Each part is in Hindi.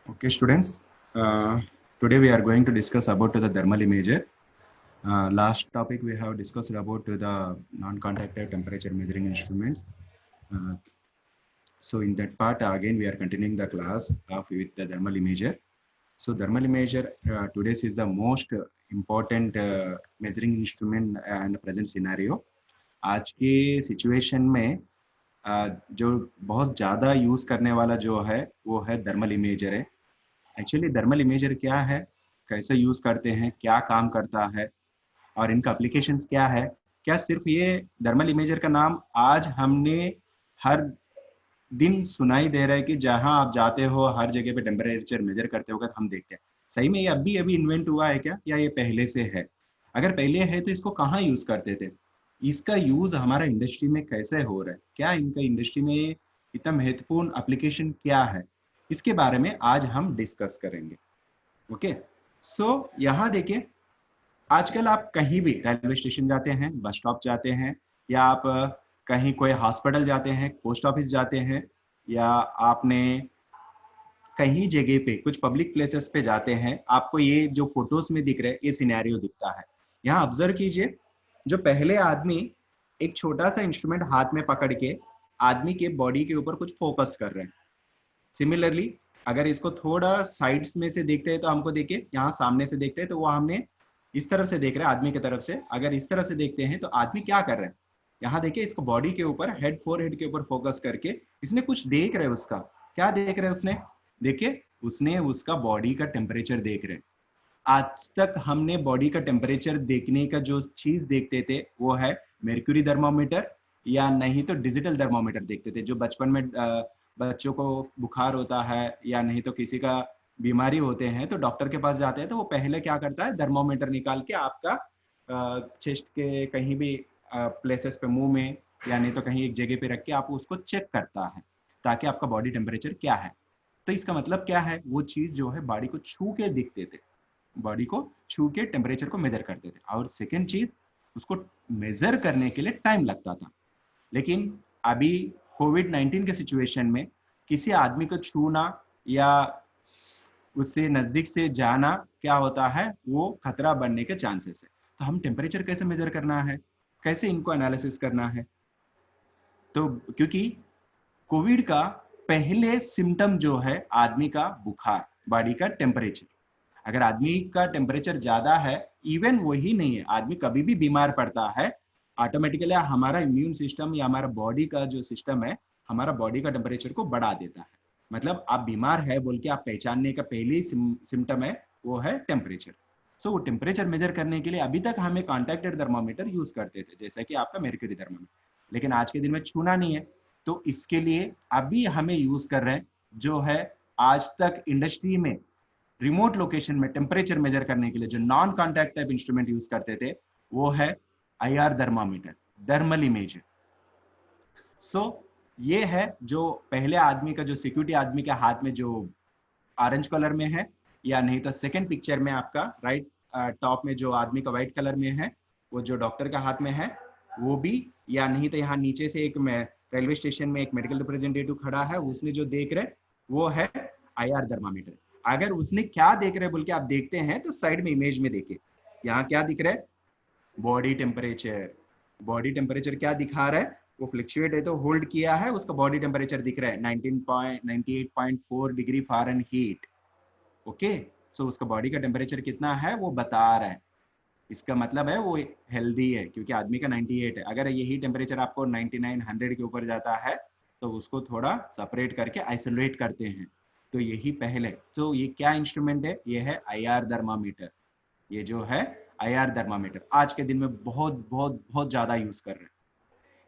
Okay, students. Today we are going to discuss about the thermal imager. Last topic we have discussed about the non-contact temperature measuring instruments. Uh, so in that part, again we are continuing the class of with the thermal imager. So thermal imager today's is the most important measuring instrument and present scenario. आज के सिचुएशन में जो बहुत ज़्यादा यूज़ करने वाला जो है वो है थर्मल इमेजर है। एक्चुअली थर्मल इमेजर क्या है, कैसे यूज करते हैं, क्या काम करता है और इनका एप्लीकेशंस क्या है। क्या सिर्फ ये थर्मल इमेजर का नाम आज हमने हर दिन सुनाई दे रहा है कि जहां आप जाते हो हर जगह पे टेम्परेचर मेजर करते होगा तो हम देखते हैं। सही में ये अभी अभी इन्वेंट हुआ है क्या, या ये पहले से है? अगर पहले है तो इसको कहाँ यूज करते थे? इसका यूज हमारा इंडस्ट्री में कैसे हो रहा है, क्या इनका इंडस्ट्री में इतना महत्वपूर्ण एप्लीकेशन क्या है, इसके बारे में आज हम डिस्कस करेंगे। ओके, सो यहाँ देखिए, आजकल आप कहीं भी रेलवे स्टेशन जाते हैं, बस स्टॉप जाते हैं, या आप कहीं कोई हॉस्पिटल जाते हैं, पोस्ट ऑफिस जाते हैं, या आपने कहीं जगह पे कुछ पब्लिक प्लेसेस पे जाते हैं, आपको ये जो फोटोज में दिख रहे हैं ये सिनेरियो दिखता है। यहाँ ऑब्जर्व कीजिए, जो पहले आदमी एक छोटा सा इंस्ट्रूमेंट हाथ में पकड़ के आदमी के बॉडी के ऊपर कुछ फोकस कर रहे हैं। सिमिलरली अगर इसको थोड़ा साइड्स में से देखते हैं तो हमको देखिए, यहाँ सामने से देखते हैं तो वो हमने इस तरफ से देख रहे हैं आदमी की तरफ से। अगर इस तरफ से देखते हैं तो आदमी क्या कर रहे हैं, यहाँ देखिए, इसको बॉडी के ऊपर हेड फोर हेड के ऊपर फोकस करके इसने कुछ देख रहे हैं। उसका क्या देख रहे हैं उसने? देखिए, उसने उसका बॉडी का टेम्परेचर देख रहे हैं। आज तक हमने बॉडी का टेम्परेचर देखने का जो चीज देखते थे वो है मेर्क्यूरी थर्मामीटर, या नहीं तो डिजिटल थर्मामीटर देखते थे। जो बचपन में बच्चों को बुखार होता है या नहीं तो किसी का बीमारी होते हैं तो डॉक्टर के पास जाते हैं, तो वो पहले क्या करता है, थर्मामीटर निकाल के आपका चेस्ट के कहीं भी प्लेसेस पे, मुंह में या नहीं तो कहीं एक जगह पे रख के आप उसको चेक करता है ताकि आपका बॉडी टेम्परेचर क्या है। तो इसका मतलब क्या है, वो चीज जो है बॉडी को छू के दिखते थे, बॉडी को छू के टेम्परेचर को मेजर करते थे। और सेकेंड चीज, उसको मेजर करने के लिए टाइम लगता था। लेकिन अभी कोविड-19 के सिचुएशन में किसी आदमी को छूना या उससे नजदीक से जाना क्या होता है, वो खतरा बनने के चांसेस है। तो हम टेम्परेचर कैसे मेजर करना है, कैसे इनको एनालिसिस करना है? तो क्योंकि कोविड का पहले सिम्टम जो है आदमी का बुखार, बॉडी का टेम्परेचर। अगर आदमी का टेम्परेचर ज्यादा है, इवन वही नहीं है, आदमी कभी भी बीमार पड़ता है, ऑटोमेटिकली हमारा इम्यून सिस्टम या हमारा बॉडी का जो सिस्टम है, हमारा बॉडी का टेम्परेचर को बढ़ा देता है। मतलब आप बीमार है बोल के आप पहचानने का पहली सिम्टम है वो है टेम्परेचर। सो वो टेम्परेचर मेजर करने के लिए अभी तक हमें कॉन्टैक्टेड थर्मामीटर यूज करते थे, जैसा कि आपका मेर्क्यूरी थर्मामीटर। लेकिन आज के दिन में छूना नहीं है, तो इसके लिए अभी हमें यूज कर रहे हैं जो है, आज तक इंडस्ट्री में रिमोट लोकेशन में टेम्परेचर मेजर करने के लिए जो non contact type instrument use करते थे वो है आईआर थर्मामीटर, थर्मल इमेजर। सो ये है जो पहले आदमी का, जो सिक्योरिटी आदमी के हाथ में जो ऑरेंज कलर में है, या नहीं तो सेकंड पिक्चर में आपका राइट टॉप में जो आदमी का व्हाइट कलर में है वो जो डॉक्टर का हाथ में है वो भी, या नहीं तो यहाँ नीचे से एक रेलवे स्टेशन में एक मेडिकल रिप्रेजेंटेटिव खड़ा है, उसने जो देख रहे वो है आईआर थर्मामीटर। अगर उसने क्या देख रहे बोल के आप देखते हैं तो साइड में इमेज में देखिए, यहाँ क्या दिख रहा है, बॉडी टेम्परेचर। बॉडी टेम्परेचर क्या दिखा रहा है, वो फ्लक्चुएट है तो होल्ड किया है, उसका बॉडी टेम्परेचर दिख रहा है 19.98.4 डिग्री फ़ारेनहीट। ओके, सो उसका बॉडी का टेम्परेचर कितना है वो बता रहा है। इसका मतलब है वो हेल्दी है, क्योंकि आदमी का 98 है। अगर यही टेम्परेचर आपको 99 100 के ऊपर जाता है तो उसको थोड़ा सेपरेट करके आइसोलेट करते हैं। तो यही पहले, तो ये क्या इंस्ट्रूमेंट है, ये है आईआर थर्मामीटर। ये जो है आईआर थर्मामीटर आज के दिन में बहुत बहुत बहुत ज्यादा यूज कर रहे हैं।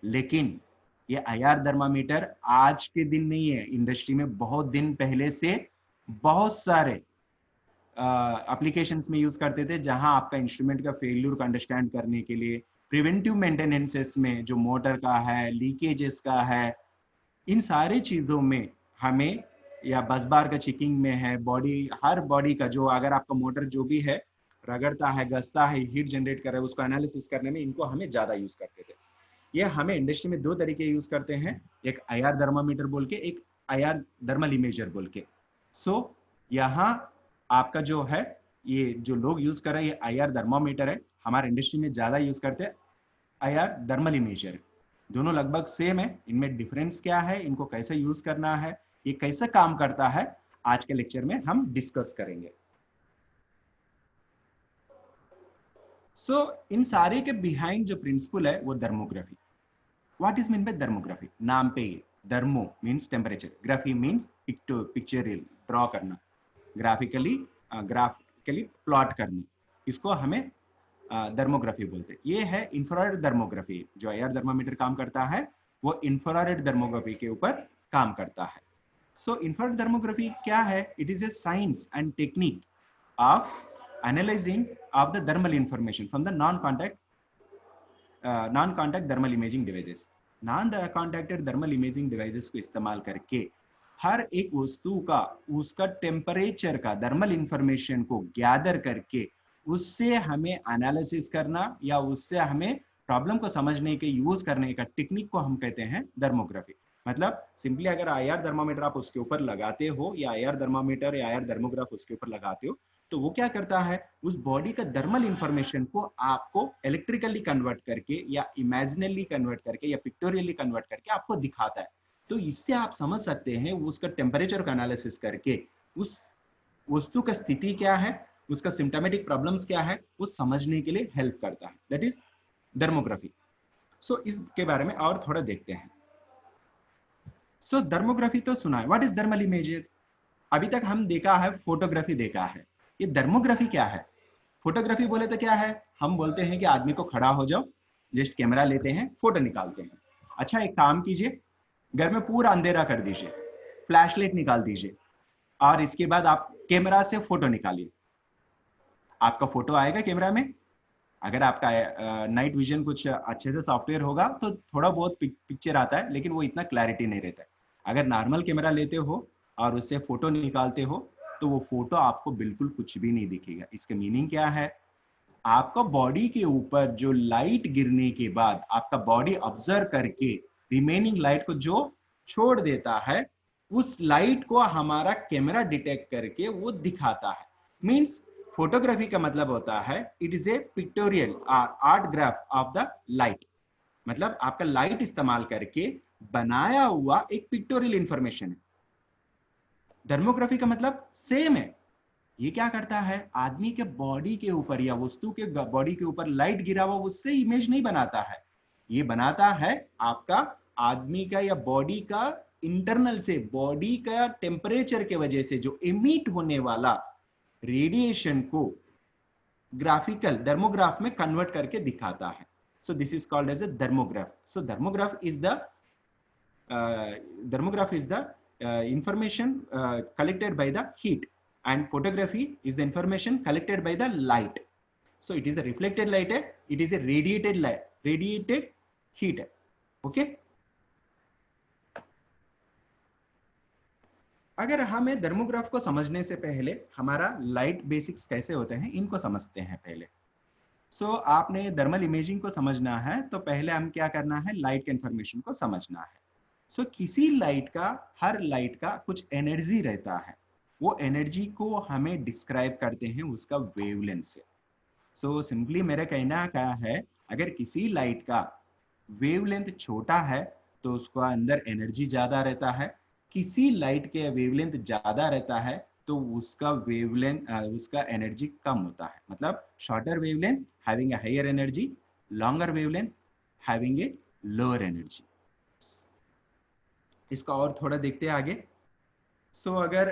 लेकिन ये आईआर थर्मामीटर आज के दिन नहीं है, इंडस्ट्री में बहुत दिन पहले से बहुत सारे एप्लीकेशंस में यूज करते थे, जहां आपका इंस्ट्रूमेंट का फेल्यूर को अंडरस्टैंड करने के लिए, प्रिवेंटिव मेंटेनेंसेस में जो मोटर का है, लीकेजेस का है, इन सारी चीजों में हमें, या बस बार का चेकिंग में है, बॉडी, हर बॉडी का जो, अगर आपका मोटर जो भी है रगड़ता है, गसता है, हीट जनरेट कर रहा है, उसको एनालिसिस करने में इनको हमें ज्यादा यूज करते थे। ये हमें इंडस्ट्री में दो तरीके यूज करते हैं, एक आईआर थर्मामीटर बोल के, एक आईआर थर्मल इमेजर बोल के। सो यहाँ आपका जो है, ये जो लोग यूज कर रहे हैं, ये IR थर्मोमीटर है, हमारे इंडस्ट्री में ज्यादा यूज करते हैं IR थर्मल इमेजर। दोनों लगभग सेम है, इनमें डिफरेंस क्या है, इनको कैसे यूज करना है, ये कैसे काम करता है, आज के लेक्चर में हम डिस्कस करेंगे। सो इन सारे के बिहाइंड जो प्रिंसिपल है वो thermography. What is mean by thermography? नाम पे ही, thermo means temperature, graphy means pictorial draw करना, ग्राफिकली प्लॉट करना, इसको हमें थर्मोग्राफी बोलते हैं। ये है इंफ्रारेड थर्मोग्राफी। जो IR थर्मामीटर काम करता है वो इंफ्रारेड थर्मोग्राफी के ऊपर काम करता है। सो इंफ्रारेड थर्मोग्राफी क्या है? It is a science and technique of analyzing of the thermal information from the non-contact thermal imaging devices। non-contacted thermal imaging devices को इस्तेमाल करके हर एक वस्तु का उसका टेम्परेचर का थर्मल इंफॉर्मेशन को गैदर करके उससे हमें एनालिसिस करना या उससे हमें प्रॉब्लम को समझने के यूज करने का टेक्निक को हम कहते हैं थर्मोग्राफी। मतलब सिंपली अगर IR थर्मामीटर आप उसके ऊपर लगाते हो या IR थर्मामीटर या IR थर्मोग्राफ उसके ऊपर लगाते हो, तो वो क्या करता है, उस बॉडी का थर्मल इंफॉर्मेशन को आपको इलेक्ट्रिकली कन्वर्ट करके या इमेजिनली कन्वर्ट करके या पिक्टोरियली कन्वर्ट करके आपको दिखाता है। तो इससे आप समझ सकते हैं उसका टेम्परेचर का एनालिसिस करके उस वस्तु का स्थिति क्या है, उसका सिम्टोमेटिक प्रॉब्लम्स क्या है, वो समझने के लिए हेल्प करता है। That is thermography. सो इसके बारे में और थोड़ा देखते हैं। सो थर्मोग्राफी तो सुना है, व्हाट इज थर्मल इमेजर? अभी तक हम देखा है फोटोग्राफी देखा है, ये थर्मोग्राफी क्या है? फोटोग्राफी बोले तो क्या है, हम बोलते हैं कि आदमी को खड़ा हो जाओ, जस्ट कैमरा लेते हैं, फोटो निकालते हैं। अच्छा एक काम कीजिए, घर में पूरा अंधेरा कर दीजिए, फ्लैशलाइट निकाल दीजिए और इसके बाद आप कैमरा से फोटो निकालिए। आपका फोटो आएगा कैमरा में। अगर आपका नाइट विजन कुछ अच्छे से सॉफ्टवेयर होगा तो थोड़ा बहुत पिक्चर आता है, लेकिन वो इतना क्लैरिटी नहीं रहता है। अगर नॉर्मल कैमरा लेते हो और उससे फोटो निकालते हो तो वो फोटो आपको बिल्कुल कुछ भी नहीं दिखेगा। इसका मीनिंग क्या है, आपका बॉडी के ऊपर जो लाइट गिरने के बाद आपका बॉडी ऑब्जर्व करके रिमेनिंग लाइट को जो छोड़ देता है, उस लाइट को हमारा कैमरा डिटेक्ट करके वो दिखाता है। मींस फोटोग्राफी का मतलब होता है it is a pictorial art graph of the light. मतलब आपका लाइट इस्तेमाल करके बनाया हुआ एक पिक्टोरियल इंफॉर्मेशन है। थर्मोग्राफी का मतलब सेम है। ये क्या करता है, आदमी के बॉडी के ऊपर या वस्तु के बॉडी के ऊपर लाइट गिरा हुआ उससे इमेज नहीं बनाता है, ये बनाता है आपका आदमी का या बॉडी का इंटरनल से, बॉडी का टेम्परेचर के वजह से जो इमिट होने वाला रेडिएशन को ग्राफिकल थर्मोग्राफ में कन्वर्ट करके दिखाता है। So this is called as a thermograph. So thermograph is the information collected by the heat, and photography is the information collected by the light. So it is a reflected light, it is a radiated light, radiated heat. Okay, अगर हमें थर्मोग्राफ को समझने से पहले हमारा लाइट बेसिक्स कैसे होते हैं इनको समझते हैं पहले। सो आपने थर्मल इमेजिंग को समझना है तो पहले हम क्या करना है, लाइट के इंफॉर्मेशन को समझना है। सो किसी लाइट का, हर लाइट का कुछ एनर्जी रहता है, वो एनर्जी को हमें डिस्क्राइब करते हैं उसका वेवलेंथ से। सो सिंपली मेरा कहना क्या है, अगर किसी लाइट का वेवलेंथ छोटा है तो उसका अंदर एनर्जी ज्यादा रहता है, किसी लाइट के वेवलेंथ ज्यादा रहता है तो उसका वेवलेंथ उसका एनर्जी कम होता है। मतलब shorter wavelength having a higher energy, longer wavelength having a lower energy. इसका और थोड़ा देखते हैं आगे। सो अगर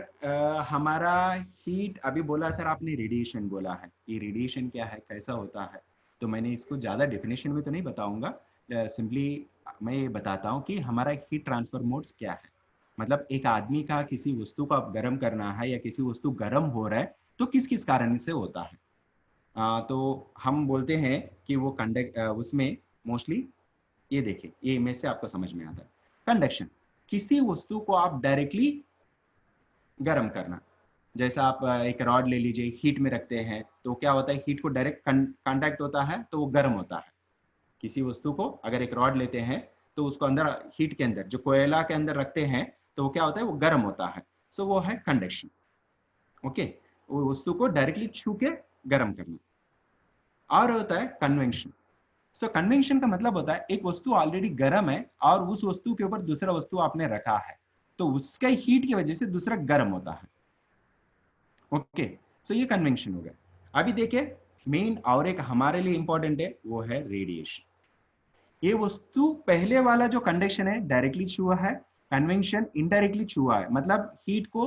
हमारा हीट, अभी बोला सर आपने रेडिएशन बोला है, ये रेडिएशन क्या है, कैसा होता है, तो मैंने इसको ज़्यादा डेफिनेशन में तो नहीं बताऊंगा, सिंपली मैं ये बताता हूँ कि हमारा हीट ट्रांसफर मोड्स क्या है। मतलब एक आदमी का किसी वस्तु को अब गर्म करना है या किसी वस्तु गर्म हो रहा है तो किस किस कारण से होता है। तो हम बोलते हैं कि वो कंडक्ट उसमें मोस्टली, ये देखिए ये इमेज से आपको समझ में आता है, कंडक्शन, किसी वस्तु को आप डायरेक्टली गर्म करना। जैसा आप एक रॉड ले लीजिए, हीट में रखते हैं तो क्या होता है, हीट को डायरेक्ट कांटेक्ट होता है तो वो गर्म होता है। किसी वस्तु को अगर एक रॉड लेते हैं तो उसको अंदर हीट के अंदर, जो कोयला के अंदर रखते हैं तो वो क्या होता है, वो गर्म होता है। सो वो है कंडक्शन। ओके, वो वस्तु को डायरेक्टली छू के गर्म करना। और होता है कन्वेंशन। सो कन्वेंशन का मतलब होता है एक वस्तु ऑलरेडी गर्म है और उस वस्तु के ऊपर दूसरा वस्तु आपने रखा है, तो उसका हीट की वजह से दूसरा गर्म होता है। ओके, सो ये कन्वेंशन हो गया। अभी देखिए मेन और एक हमारे लिए इंपॉर्टेंट है, वो है रेडिएशन। ये वस्तु पहले वाला जो कंडक्शन है डायरेक्टली छुआ है, कन्वेंशन इनडायरेक्टली छुआ है, मतलब हीट को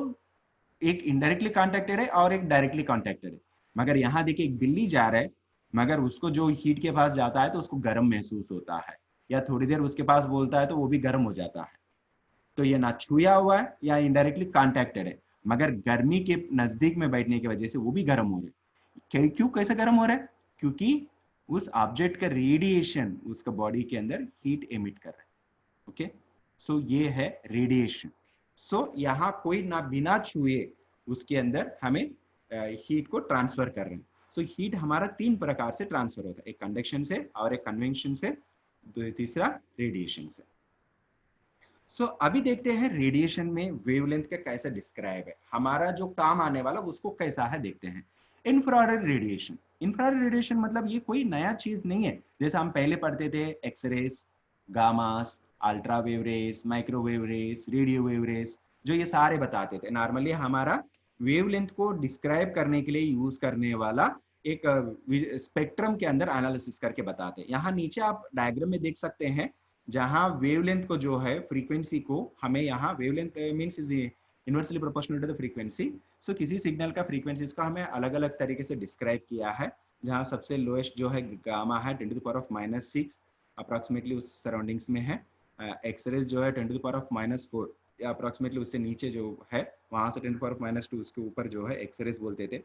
एक इनडायरेक्टली कॉन्टेक्टेड है और एक डायरेक्टली कॉन्टेक्टेड है। मगर यहाँ देखिए एक बिल्ली जा रहा है, मगर उसको जो हीट के पास जाता है तो उसको गर्म महसूस होता है, या थोड़ी देर उसके पास बोलता है तो वो भी गर्म हो जाता है। तो ये ना छुआ हुआ है या इनडायरेक्टली कॉन्टेक्टेड है, मगर गर्मी के नजदीक में बैठने की वजह से वो भी गर्म हो रहे हैं। क्यों, कैसे गर्म हो रहा है? क्योंकि उस ऑब्जेक्ट का रेडिएशन उसका बॉडी के अंदर हीट एमिट कर रहा है। ओके, सो ये है रेडिएशन। सो यहाँ कोई ना बिना छुए उसके अंदर हमें हीट को ट्रांसफर कर रहे हैं। सो हीट हमारा तीन प्रकार से ट्रांसफर होता है, एक कंडक्शन से और एक कन्वेंशन से, तीसरा रेडिएशन से। सो अभी देखते हैं रेडिएशन में वेवलेंथ का कैसा डिस्क्राइब है, हमारा जो काम आने वाला उसको कैसा है देखते हैं। Infrared radiation. इंफ्रारेड रेडिएशन मतलब ये कोई नया चीज नहीं है, जैसे हम पहले पढ़ते थे x rays, gammas, ultrawave rays, microwave rays, radio wave rays, जो ये सारे बताते थे। नॉर्मली हमारा वेवलेंथ को डिस्क्राइब करने के लिए यूज करने वाला एक स्पेक्ट्रम के अंदर एनालिसिस करके बताते हैं। यहाँ नीचे आप डायग्राम में देख सकते हैं, जहां वेवलेंथ को जो है फ्रीक्वेंसी को हमें यहाँ wavelength means is inversely proportional to the frequency. So किसी सिग्नल का फ्रीक्वेंसी को हमें अलग अलग तरीके से डिस्क्राइब किया है, जहां सबसे लोएस्ट जो है गामा है 10⁻⁻⁶, अप्रॉक्सीमेटली उस सराउंडिंग्स में है। एक्सरेज जो है 10⁻⁻⁴, या अप्रॉक्सीमेटली उससे नीचे जो है वहां से 10⁻⁻² उसके ऊपर जो है एक्सरेज बोलते थे।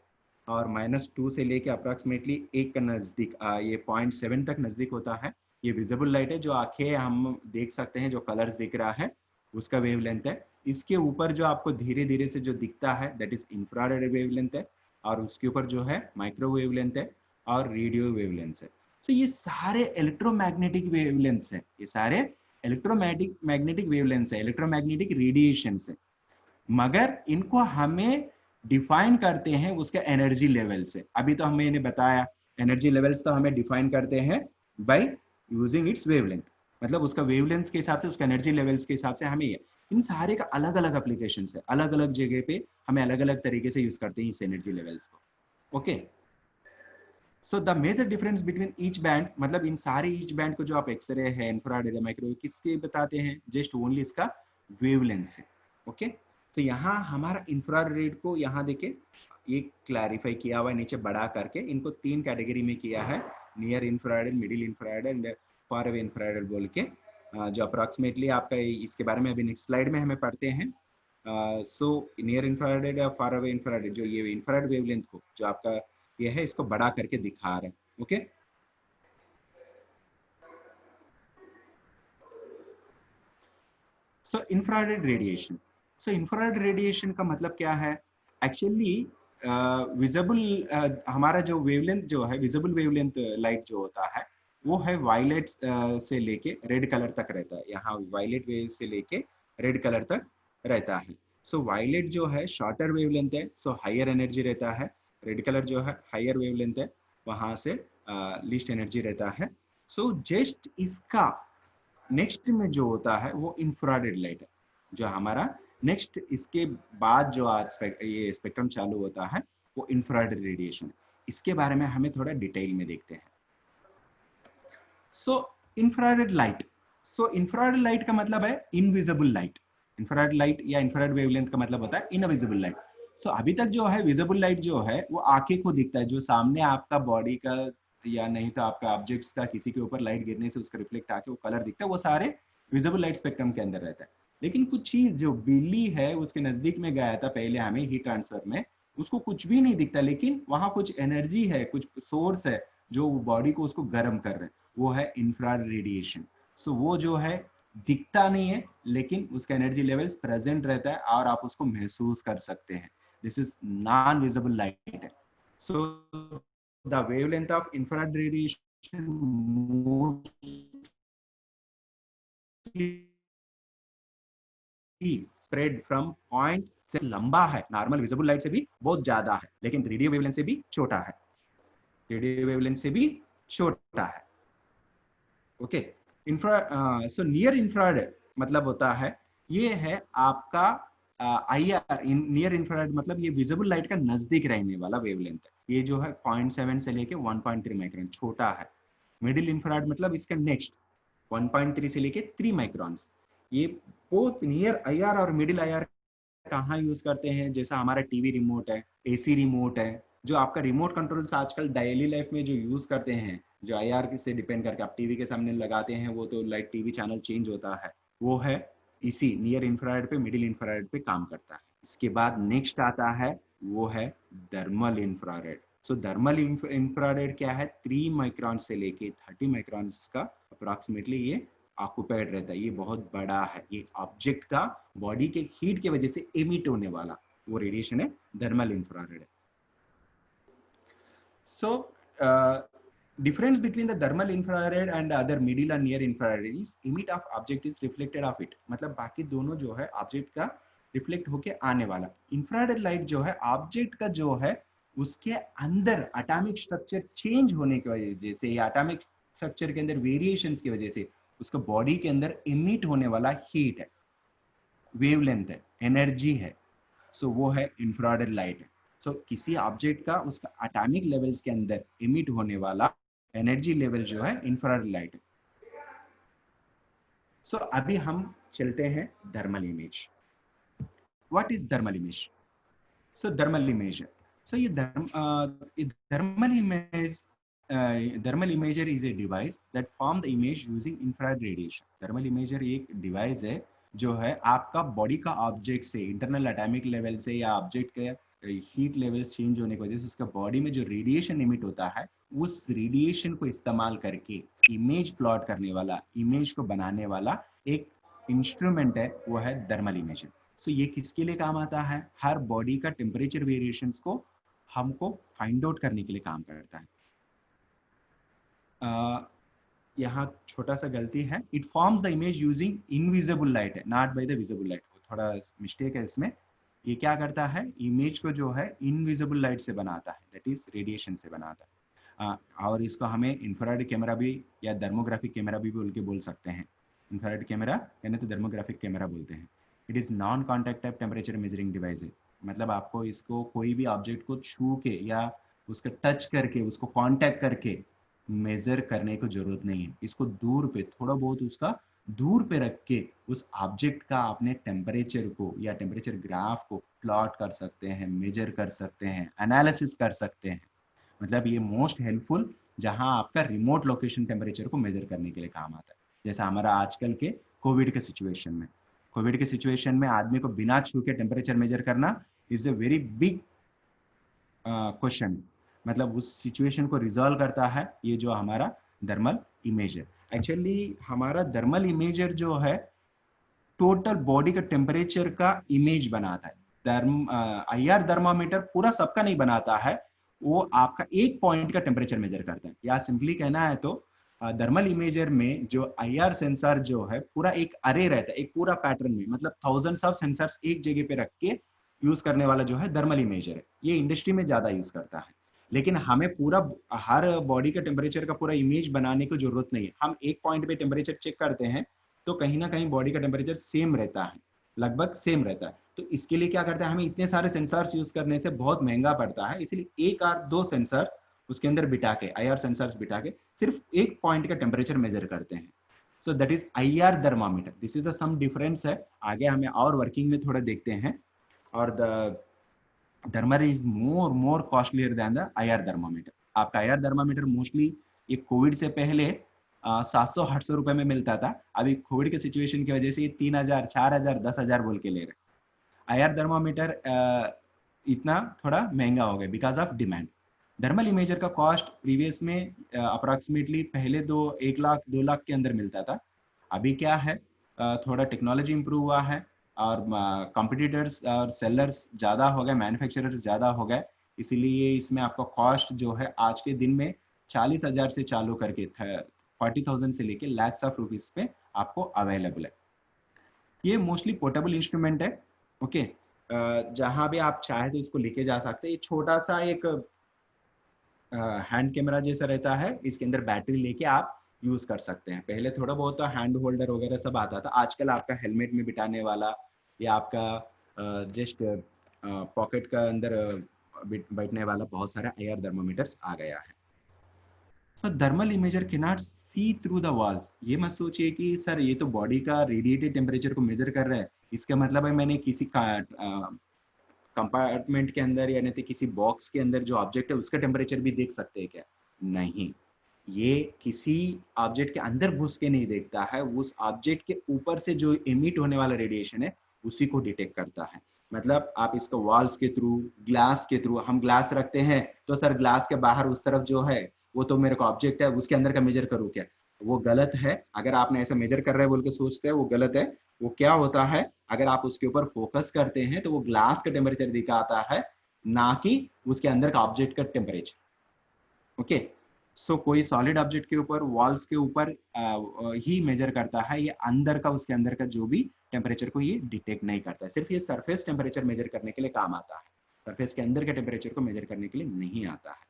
और -2 से लेके अप्रॉक्सीमेटली 1 का नजदीक ये 0.7 तक नजदीक होता है। ये विजिबल लाइट है, जो आंखें हम देख सकते हैं, जो कलर्स दिख रहा है उसका वेवलेंथ है। इसके ऊपर जो आपको धीरे धीरे से जो दिखता है दैट इज इंफ्रारेड वेवलेंथ है, और उसके ऊपर जो है माइक्रो वेवलेंथ है और रेडियो वेवलेंथ है। तो ये सारे इलेक्ट्रोमैग्नेटिक वेवलेंथ्स है, ये सारे इलेक्ट्रोमैग्नेटिक मैग्नेटिक वेवलेंथ्स है, इलेक्ट्रोमैग्नेटिक रेडिएशन है। मगर इनको हमें डिफाइन करते हैं उसके एनर्जी लेवल से। अभी तो हमने बताया एनर्जी लेवल्स तो हमें डिफाइन करते हैं बाय यूजिंग इट्स वेवलेंथ, मतलब उसका वेवलेंथ के हिसाब से, उसका एनर्जी लेवल्स के हिसाब से हमें इन सारे का अलग अलग एप्लीकेशन है, अलग अलग जगह पे हमें अलग अलग तरीके से यूज करते हैं इस एनर्जी लेवल्स को। Okay, so the major difference between each band, मतलब इन सारे ईच बैंड को जो आप एक्सरे है, इंफ्रारेड है, माइक्रोवेव, किसके बताते हैं? जस्ट ओनली इसका वेवलेंथ से। ओके, तो यहाँ हमारा इंफ्रारेड को यहाँ देखे ये क्लैरिफाई किया हुआ है नीचे बड़ा करके, इनको 3 कैटेगरी में किया है, near infrared, middle infrared and far away infrared बोल के, जो अप्रॉक्सीमेटली आपका इसके बारे में अभी नेक्स्ट स्लाइड में हमें पढ़ते हैं। सो नियर इंफ्रारेड या फार अवे इंफ्रारेड, जो ये इंफ्रारेड वेवलेंथ को जो आपका ये है इसको बड़ा करके दिखा रहे हैं। ओके, सो इंफ्रारेड रेडिएशन। सो इंफ्रारेड रेडिएशन का मतलब क्या है? एक्चुअली विजिबल हमारा जो वेवलेंथ जो है, विजिबल वेवलेंथ लाइट जो होता है वो है वायलेट से लेके रेड कलर तक रहता है। यहाँ वायलेट वेव से लेके रेड कलर तक रहता है। सो वायलेट जो है शॉर्टर वेवलेंथ है, सो हायर एनर्जी रहता है। रेड कलर जो है हायर वेवलेंथ है, वहां से लीस्ट एनर्जी रहता है। सो जस्ट इसका नेक्स्ट में जो होता है वो इंफ्रारेड लाइट है, जो हमारा नेक्स्ट इसके बाद जो आज ये स्पेक्ट्रम चालू होता है वो इंफ्रारेड रेडिएशन है। इसके बारे में हमें थोड़ा डिटेल में देखते हैं। सो इंफ्रारेड लाइट, सो इंफ्रारेड लाइट का मतलब है इनविजिबल लाइट। इंफ्रारेड लाइट या इंफ्रारेड वेवलेंथ का मतलब होता है इनविजिबल लाइट। सो अभी तक जो है विजिबल लाइट जो है वो आंखें को दिखता है, जो सामने आपका बॉडी का या नहीं तो आपका ऑब्जेक्ट्स का किसी के ऊपर लाइट गिरने से उसका रिफ्लेक्ट आके वो कलर दिखता है, वो सारे विजिबल लाइट स्पेक्ट्रम के अंदर रहता है। लेकिन कुछ चीज जो बिल्ली है उसके नजदीक में गया था पहले हमें हीट ट्रांसफर में, उसको कुछ भी नहीं दिखता, लेकिन वहां कुछ एनर्जी है, कुछ सोर्स है जो बॉडी को उसको गर्म कर रहे हैं, वो है इंफ्रारेड रेडिएशन। सो वो जो है दिखता नहीं है, लेकिन उसका एनर्जी लेवल्स प्रेजेंट रहता है और आप उसको महसूस कर सकते हैं। This is non visible light. So the wavelength of infrared radiation spread from point से लंबा है, नॉर्मल विजिबल लाइट से भी बहुत ज्यादा है, लेकिन रेडियो वेवलेंथ से भी छोटा है, रेडियो वेवलेंथ से भी छोटा है। Okay, infra so near infrared मतलब होता है, ये है आपका IR, नियर इंफ्रारेड मतलब ये विजिबल लाइट का नजदीक रहने वाला वेवलेंथ है, ये जो है 0.7 से लेके 1.3 माइक्रोन छोटा है। मिडिल इंफ्रारेड मतलब इसका नेक्स्ट 1.3 से लेके 3 माइक्रोन्स। ये बोथ नियर IR और मिडिल IR कहाँ यूज करते हैं, जैसा हमारा टीवी रिमोट है, AC रिमोट है, जो आपका रिमोट कंट्रोल्स आजकल डेली लाइफ में जो यूज करते हैं, जो IR से डिपेंड करके आप टीवी के सामने लगाते हैं, वो तो लाइट टीवी चैनल चेंज होता है, वो है इसी नियर इंफ्रारेड पे, मिडिल इंफ्रारेड पे काम करता है। इसके बाद नेक्स्ट आता है, वो है थर्मल इंफ्रारेड। सो थर्मल इंफ्रारेड क्या है, 3 माइक्रोन से लेके 30 माइक्रोन का अप्रोक्सीमेटली ये ऑक्यूपाइड रहता है। ये बहुत बड़ा है, ये ऑब्जेक्ट का बॉडी के हीट की वजह से एमिट होने वाला वो रेडिएशन है, थर्मल इंफ्रारेड है। सो difference between the thermal infrared and other middle and near infrared is emit of object is reflected of it, मतलब बाकी दोनों जो है ऑब्जेक्ट का रिफ्लेक्ट होके आने वाला। इंफ्रारेड लाइट जो है ऑब्जेक्ट का जो है उसके अंदर एटॉमिक स्ट्रक्चर चेंज होने की वजह से या एटॉमिक स्ट्रक्चर के अंदर वेरिएशंस की वजह से उसका बॉडी के अंदर इमिट होने वाला हीट है, वेवलेंथ है, एनर्जी है, सो वो है इंफ्रारेड लाइट है। सो किसी ऑब्जेक्ट का उसका एटॉमिक लेवल्स के अंदर इमिट होने वाला एनर्जी लेवल जो है इंफ्रारेड लाइट है। सो अभी हम चलते हैं thermal image. What is thermal image? So thermal image, so ये thermal image, thermal imager is a device that form the image using infrared radiation. Thermal imager एक डिवाइस है जो है आपका बॉडी का ऑब्जेक्ट से इंटरनल एटॉमिक लेवल से या ऑब्जेक्ट के हीट लेवल्स चेंज होने की वजह से उसका बॉडी में जो रेडिएशन इमिट होता है, उस रेडिएशन को इस्तेमाल करके इमेज प्लॉट करने वाला, इमेज को बनाने वाला एक इंस्ट्रूमेंट है, वो है थर्मल इमेजर। सो ये किसके लिए काम आता है? हर बॉडी का टेम्परेचर वेरिएशंस को हमको फाइंड आउट करने के लिए काम करता है। यहाँ छोटा सा गलती है, it forms the image using invisible light है, not by the visible light, थोड़ा मिस्टेक है इसमें। ये क्या करता है, इमेज को जो है इनविजिबल लाइट से बनाता है, दैट इज रेडिएशन से बनाता है। और इसको हमें इंफ्रारेड कैमरा भी या थर्मोग्राफिक कैमरा भी बोल के बोल सकते हैं। इंफ्रारेड कैमरा यानी तो थर्मोग्राफिक कैमरा बोलते हैं। It is non contact type temperature measuring device है, मतलब आपको इसको कोई भी ऑब्जेक्ट को छू के या उसका टच करके, उसको कांटेक्ट करके मेजर करने की जरूरत नहीं है। इसको दूर पे, थोड़ा बहुत उसका दूर पे रख के उस ऑब्जेक्ट का अपने टेम्परेचर को या टेम्परेचर ग्राफ को प्लॉट कर सकते हैं, मेजर कर सकते हैं, एनालिसिस कर सकते हैं। मतलब ये मोस्ट हेल्पफुल जहां आपका रिमोट लोकेशन टेम्परेचर को मेजर करने के लिए काम आता है। जैसा हमारा आजकल के कोविड के सिचुएशन में, कोविड के सिचुएशन में आदमी को बिना छू के टेम्परेचर मेजर करना is a very big question, मतलब उस सिचुएशन को रिजॉल्व करता है ये जो हमारा थर्मल इमेजर। एक्चुअली हमारा थर्मल इमेजर जो है टोटल बॉडी का टेम्परेचर का इमेज बनाता है। IR थर्मामीटर पूरा सबका नहीं बनाता है, वो आपका एक पॉइंट का टेम्परेचर मेजर करता है। या सिंपली कहना है तो थर्मल इमेजर में जो IR सेंसर जो है पूरा एक अरे रहता है, एक पूरा पैटर्न में, मतलब थाउजेंड्स ऑफ सेंसर्स एक जगह पे रख के यूज करने वाला जो है थर्मल इमेजर है। ये इंडस्ट्री में ज्यादा यूज करता है, लेकिन हमें पूरा हर बॉडी का टेम्परेचर का पूरा इमेज बनाने की जरूरत नहीं है। हम एक पॉइंट पे टेम्परेचर चेक करते हैं तो कहीं ना कहीं बॉडी का टेम्परेचर सेम रहता है, लगभग सेम रहता है। तो इसके लिए क्या करते हैं, हमें इतने सारे सेंसर्स यूज करने से बहुत महंगा पड़ता है, इसलिए एक और दो सेंसर उसके अंदर बिठा के, IR सेंसर्स बिठा के सिर्फ एक पॉइंट का टेम्परेचर मेजर करते हैं। So that is IR thermometer. This is the some difference है, आगे हमें और वर्किंग में थोड़ा देखते हैं। और the thermal is more costlier than the IR thermometer। आपका IR thermometer मोस्टली ये कोविड से पहले 700-800 रुपए में मिलता था, अभी कोविड के सिचुएशन की वजह से ये 3000, 4000, 10,000 बोल के ले रहे। IR thermometer इतना थोड़ा महंगा हो गया because of demand. Thermal imager का कॉस्ट प्रीवियस में अप्रोक्सीमेटली पहले 1 लाख 2 लाख के अंदर मिलता था। अभी क्या है, थोड़ा टेक्नोलॉजी इंप्रूव हुआ है और कंपटीटर्स और सेलर्स ज़्यादा हो गए, मैन्युफैक्चरर्स ज़्यादा हो गए, इसीलिए इसमें आपका कॉस्ट जो है आज के दिन में 40,000 से चालू करके 40,000 से लेके लैक्स ऑफ रुपीज़ पे आपको अवेलेबल है। ये मोस्टली पोर्टेबल इंस्ट्रूमेंट है। ओके, जहां भी आप चाहे तो इसको लेके जा सकते हैं। ये छोटा सा एक हैंड कैमरा जैसा रहता है, इसके अंदर बैटरी लेके आप यूज कर सकते हैं। पहले थोड़ा बहुत तो हैंड होल्डर वगैरह सब आता था, आजकल आपका हेलमेट में बिठाने वाला या आपका जस्ट पॉकेट का अंदर बैठने वाला बहुत सारा एयर थर्मोमीटर्स आ गया है। So thermal imager can not see through the walls. ये मत सोचिए कि सर ये तो बॉडी का रेडिएटेड टेम्परेचर को मेजर कर रहा है, इसका मतलब है मैंने किसी का कंपार्टमेंट के अंदर यानी कि किसी बॉक्स के अंदर जो ऑब्जेक्ट है उसका टेम्परेचर भी देख सकते हैं क्या? नहीं, ये किसी ऑब्जेक्ट के अंदर घुस के नहीं देखता है, उस ऑब्जेक्ट के ऊपर से जो इमिट होने वाला रेडिएशन है उसी को डिटेक्ट करता है। मतलब आप इसको वॉल्स के थ्रू, ग्लास के थ्रू, हम ग्लास रखते हैं तो सर ग्लास के बाहर उस तरफ जो है वो तो मेरे को ऑब्जेक्ट है, उसके अंदर का मेजर करूँ क्या? वो गलत है। अगर आपने ऐसा मेजर कर रहे हैं बोल के सोचते हैं, वो गलत है। वो क्या होता है, अगर आप उसके ऊपर फोकस करते हैं तो वो ग्लास का टेम्परेचर दिखाता है, ना कि उसके अंदर का ऑब्जेक्ट का टेम्परेचर। ओके, सो कोई सॉलिड ऑब्जेक्ट के ऊपर, वॉल्स के ऊपर ही मेजर करता है, ये अंदर का, उसके अंदर का जो भी टेम्परेचर को ये डिटेक्ट नहीं करता है। सिर्फ ये सरफेस टेम्परेचर मेजर करने के लिए काम आता है, सरफेस के अंदर के टेम्परेचर को मेजर करने के लिए नहीं आता है।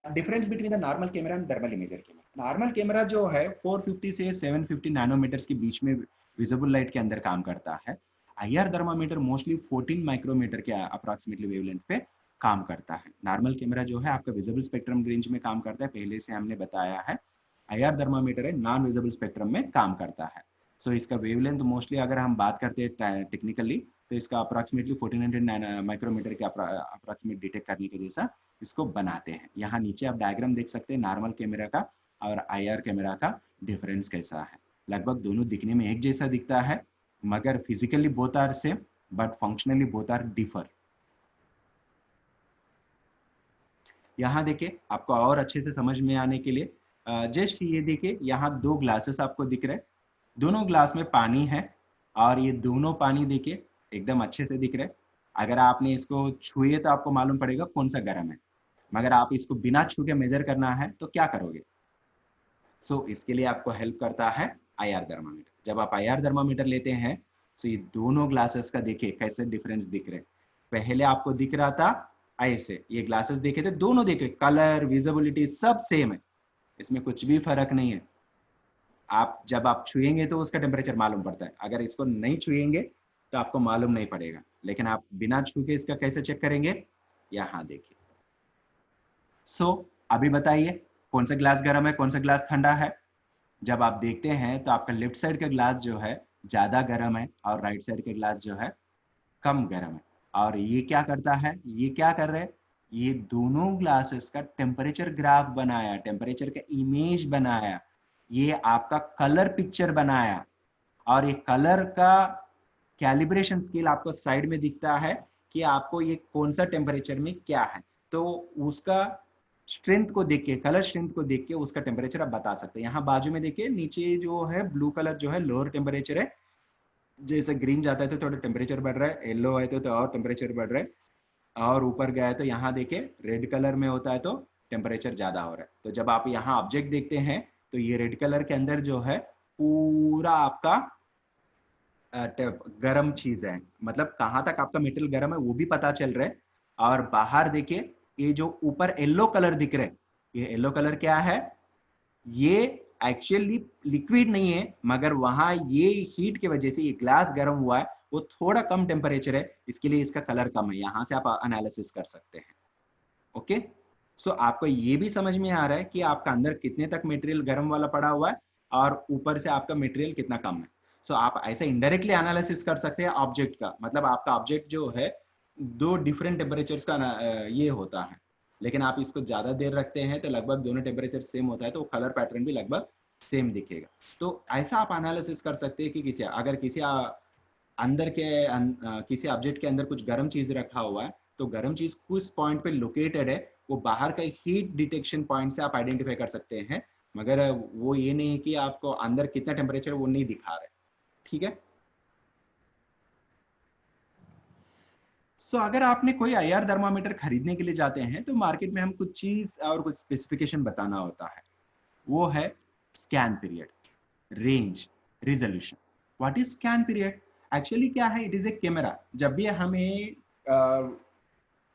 Difference between the normal camera and thermal imager camera. Normal camera जो है 450 से 750 नैनोमीटर्स के बीच में विजिबल लाइट के अंदर काम करता है। आईआर थर्मामीटर मोस्टली 14 माइक्रोमीटर के अप्रॉक्सीमेटली वेवलेंथ पे काम करता है। नॉर्मल कैमरा जो है आपका विजिबल स्पेक्ट्रम रेंज में काम करता है, पहले से हमने बताया है। आईआर थर्मामीटर है नॉन विजिबल स्पेक्ट्रम में काम करता है। सो इसका वेवलेंथ मोस्टली अगर हम बात करते हैं टेक्निकली तो इसका अप्रॉक्सीमेटली 1400 माइक्रोमीटर के अप्रॉक्सीमेट डिटेक्ट करने के जैसा इसको बनाते हैं। यहाँ नीचे आप डायग्राम देख सकते हैं नॉर्मल कैमरा का और आईआर कैमरा का डिफरेंस कैसा है। लगभग दोनों दिखने में एक जैसा दिखता है, मगर physically both are same but functionally both are differ. यहाँ देखिए, आपको और अच्छे से समझ में आने के लिए जस्ट ये देखिए, यहाँ दो ग्लासेस आपको दिख रहे हैं, दोनों ग्लास में पानी है और ये दोनों पानी देखिए एकदम अच्छे से दिख रहे हैं। अगर आपने इसको छुए तो आपको मालूम पड़ेगा कौन सा गर्म है, मगर आप इसको बिना छू के मेजर करना है तो क्या करोगे? इसके लिए आपको हेल्प करता है आईआर थर्मामीटर। जब आप आईआर थर्मामीटर लेते हैं तो ये दोनों ग्लासेस का देखिए कैसे डिफरेंस दिख रहे। पहले आपको दिख रहा था ऐसे, ये ग्लासेस देखे थे, दोनों देखे, कलर विजिबिलिटी सब सेम है, इसमें कुछ भी फर्क नहीं है। आप जब आप छुएंगे तो उसका टेम्परेचर मालूम पड़ता है, अगर इसको नहीं छुएंगे तो आपको मालूम नहीं पड़ेगा। लेकिन आप बिना छू के इसका कैसे चेक करेंगे? यहाँ देखिए। अभी बताइए कौन सा ग्लास गर्म है, कौन सा ग्लास ठंडा है? जब आप देखते हैं तो आपका लेफ्ट साइड का ग्लास जो है ज्यादा गर्म है और राइट साइड का ग्लास जो है कम गर्म है। और ये क्या करता है, ये क्या कर रहे हैं, ये दोनों ग्लासेस का टेम्परेचर ग्राफ बनाया, टेम्परेचर का इमेज बनाया, ये आपका कलर पिक्चर बनाया। और ये कलर का कैलिब्रेशन स्केल आपको साइड में दिखता है कि आपको ये कौन सा टेम्परेचर में क्या है। तो उसका स्ट्रेंथ को देख के, कलर स्ट्रेंथ को देख के उसका टेम्परेचर आप बता सकते हैं। यहाँ बाजू में देखिए, नीचे जो है ब्लू कलर जो है लोअर टेम्परेचर है, जैसे ग्रीन जाता है तो थोड़ा टेम्परेचर बढ़ रहा है, येलो है तो और टेम्परेचर बढ़ रहा है, और ऊपर गया है तो यहाँ देखिए रेड कलर में होता है तो टेम्परेचर ज्यादा हो रहा है। तो जब आप यहाँ ऑब्जेक्ट देखते हैं तो ये रेड कलर के अंदर जो है पूरा आपका गर्म चीज है, मतलब कहाँ तक आपका मेटेरियल गर्म है वो भी पता चल रहा है। और बाहर देखिए, ये जो ऊपर येलो कलर दिख रहे हैं, ये येलो कलर क्या है? ये एक्चुअली लिक्विड नहीं है, मगर वहां ये हीट की वजह से ये ग्लास गर्म हुआ है, वो थोड़ा कम टेम्परेचर है, इसके लिए इसका कलर कम है। यहां से आप एनालिसिस कर सकते हैं। ओके, आपको ये भी समझ में आ रहा है कि आपका अंदर कितने तक मटेरियल गर्म वाला पड़ा हुआ है और ऊपर से आपका मटेरियल कितना कम है। आप ऐसे इनडायरेक्टली एनालिसिस कर सकते हैं ऑब्जेक्ट का, मतलब आपका ऑब्जेक्ट जो है दो डिफरेंट टेम्परेचर्स का ये होता है, लेकिन आप इसको ज्यादा देर रखते हैं तो लगभग दोनों टेम्परेचर सेम होता है, तो कलर पैटर्न भी लगभग सेम दिखेगा। तो ऐसा आप एनालिसिस कर सकते हैं कि किसी, अगर किसी अंदर के किसी ऑब्जेक्ट के अंदर कुछ गर्म चीज रखा हुआ है तो गर्म चीज किस पॉइंट पे लोकेटेड है, वो बाहर का हीट डिटेक्शन पॉइंट से आप आइडेंटिफाई कर सकते हैं, मगर वो ये नहीं कि आपको अंदर कितना टेम्परेचर वो नहीं दिखा रहे। ठीक है। अगर आपने कोई आईआर थर्मामीटर खरीदने के लिए जाते हैं तो मार्केट में हम कुछ चीज और कुछ स्पेसिफिकेशन बताना होता है। वो है scan period, range, resolution. What is scan period? Actually क्या है, इट इज ए कैमरा। जब भी हमें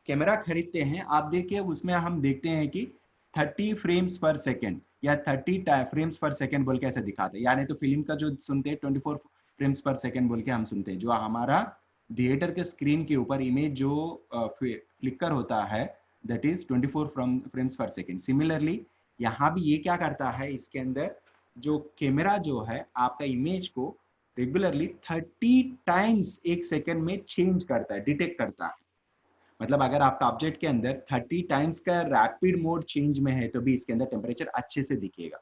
कैमरा खरीदते हैं, आप देखिए उसमें हम देखते हैं कि 30 फ्रेम्स पर सेकेंड या 30 फ्रेम्स पर सेकेंड बोल के ऐसे दिखाते हैं, यानी तो फिल्म का जो सुनते हैं 24 फ्रेम्स पर सेकेंड बोल के हम सुनते हैं, जो हमारा थिएटर के स्क्रीन के ऊपर इमेज जो फ्लिकर होता है दैट इज 24 फ्रेम्स पर सेकेंड। सिमिलरली यहाँ भी ये क्या करता है, इसके अंदर जो कैमरा जो है आपका इमेज को रेगुलरली 30 टाइम्स एक सेकेंड में चेंज करता है, डिटेक्ट करता है। मतलब अगर आपका ऑब्जेक्ट के अंदर 30 टाइम्स का रैपिड मोड चेंज में है तो भी इसके अंदर टेम्परेचर अच्छे से दिखेगा।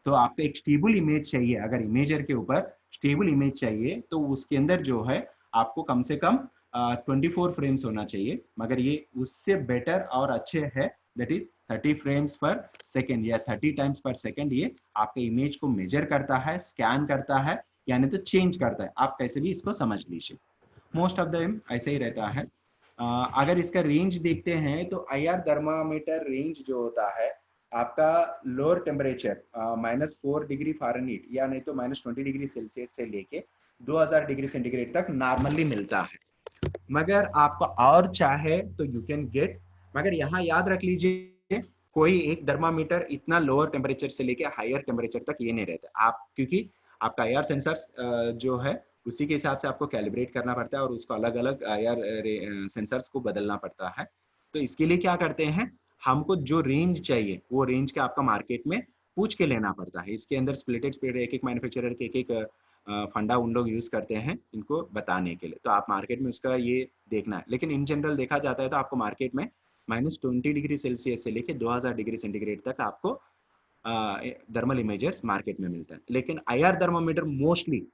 तो आपको एक स्टेबल इमेज चाहिए, अगर इमेजर के ऊपर स्टेबल इमेज चाहिए तो उसके अंदर जो है आपको कम से कम 24 फ्रेम्स होना चाहिए, मगर ये उससे बेटर और अच्छे है, दैट इज 30 फ्रेम्स पर सेकेंड या 30 टाइम्स पर सेकेंड। ये आपके इमेज को मेजर करता है, स्कैन करता है, यानी तो चेंज करता है। आप कैसे भी इसको समझ लीजिए, मोस्ट ऑफ द ऐसे ही रहता है। अगर इसका रेंज देखते हैं तो आईआर थर्मामीटर रेंज जो होता है आपका लोअर टेम्परेचर -4 डिग्री फ़ारेनहीट या नहीं तो -20 डिग्री सेल्सियस से लेके 2000 डिग्री सेंटीग्रेड तक नॉर्मली मिलता है। मगर आपको और चाहे तो यू कैन गेट, मगर यहाँ याद रख लीजिए कोई एक थर्मामीटर इतना लोअर टेम्परेचर से लेके हायर टेम्परेचर तक ये नहीं रहता आप, क्योंकि आपका आईआर सेंसर्स जो है उसी के हिसाब से आपको कैलिब्रेट करना पड़ता है और उसको अलग अलग आईआर सेंसर्स को बदलना पड़ता है। तो इसके लिए क्या करते हैं, हमको जो रेंज चाहिए वो रेंज का आपका मार्केट में पूछ के लेना पड़ता है। इसके अंदर स्प्लिटेड स्पीड एक एक मैन्युफैक्चरर के एक एक फंडा उन लोग यूज करते हैं इनको बताने के लिए, तो आप मार्केट में उसका ये देखना है। लेकिन इन जनरल देखा जाता है तो आपको मार्केट में -20 डिग्री सेल्सियस से लेके 2000 डिग्री सेंटीग्रेड तक आपको थर्मल इमेजर्स मार्केट में मिलता है। लेकिन आईआर थर्मोमीटर मोस्टली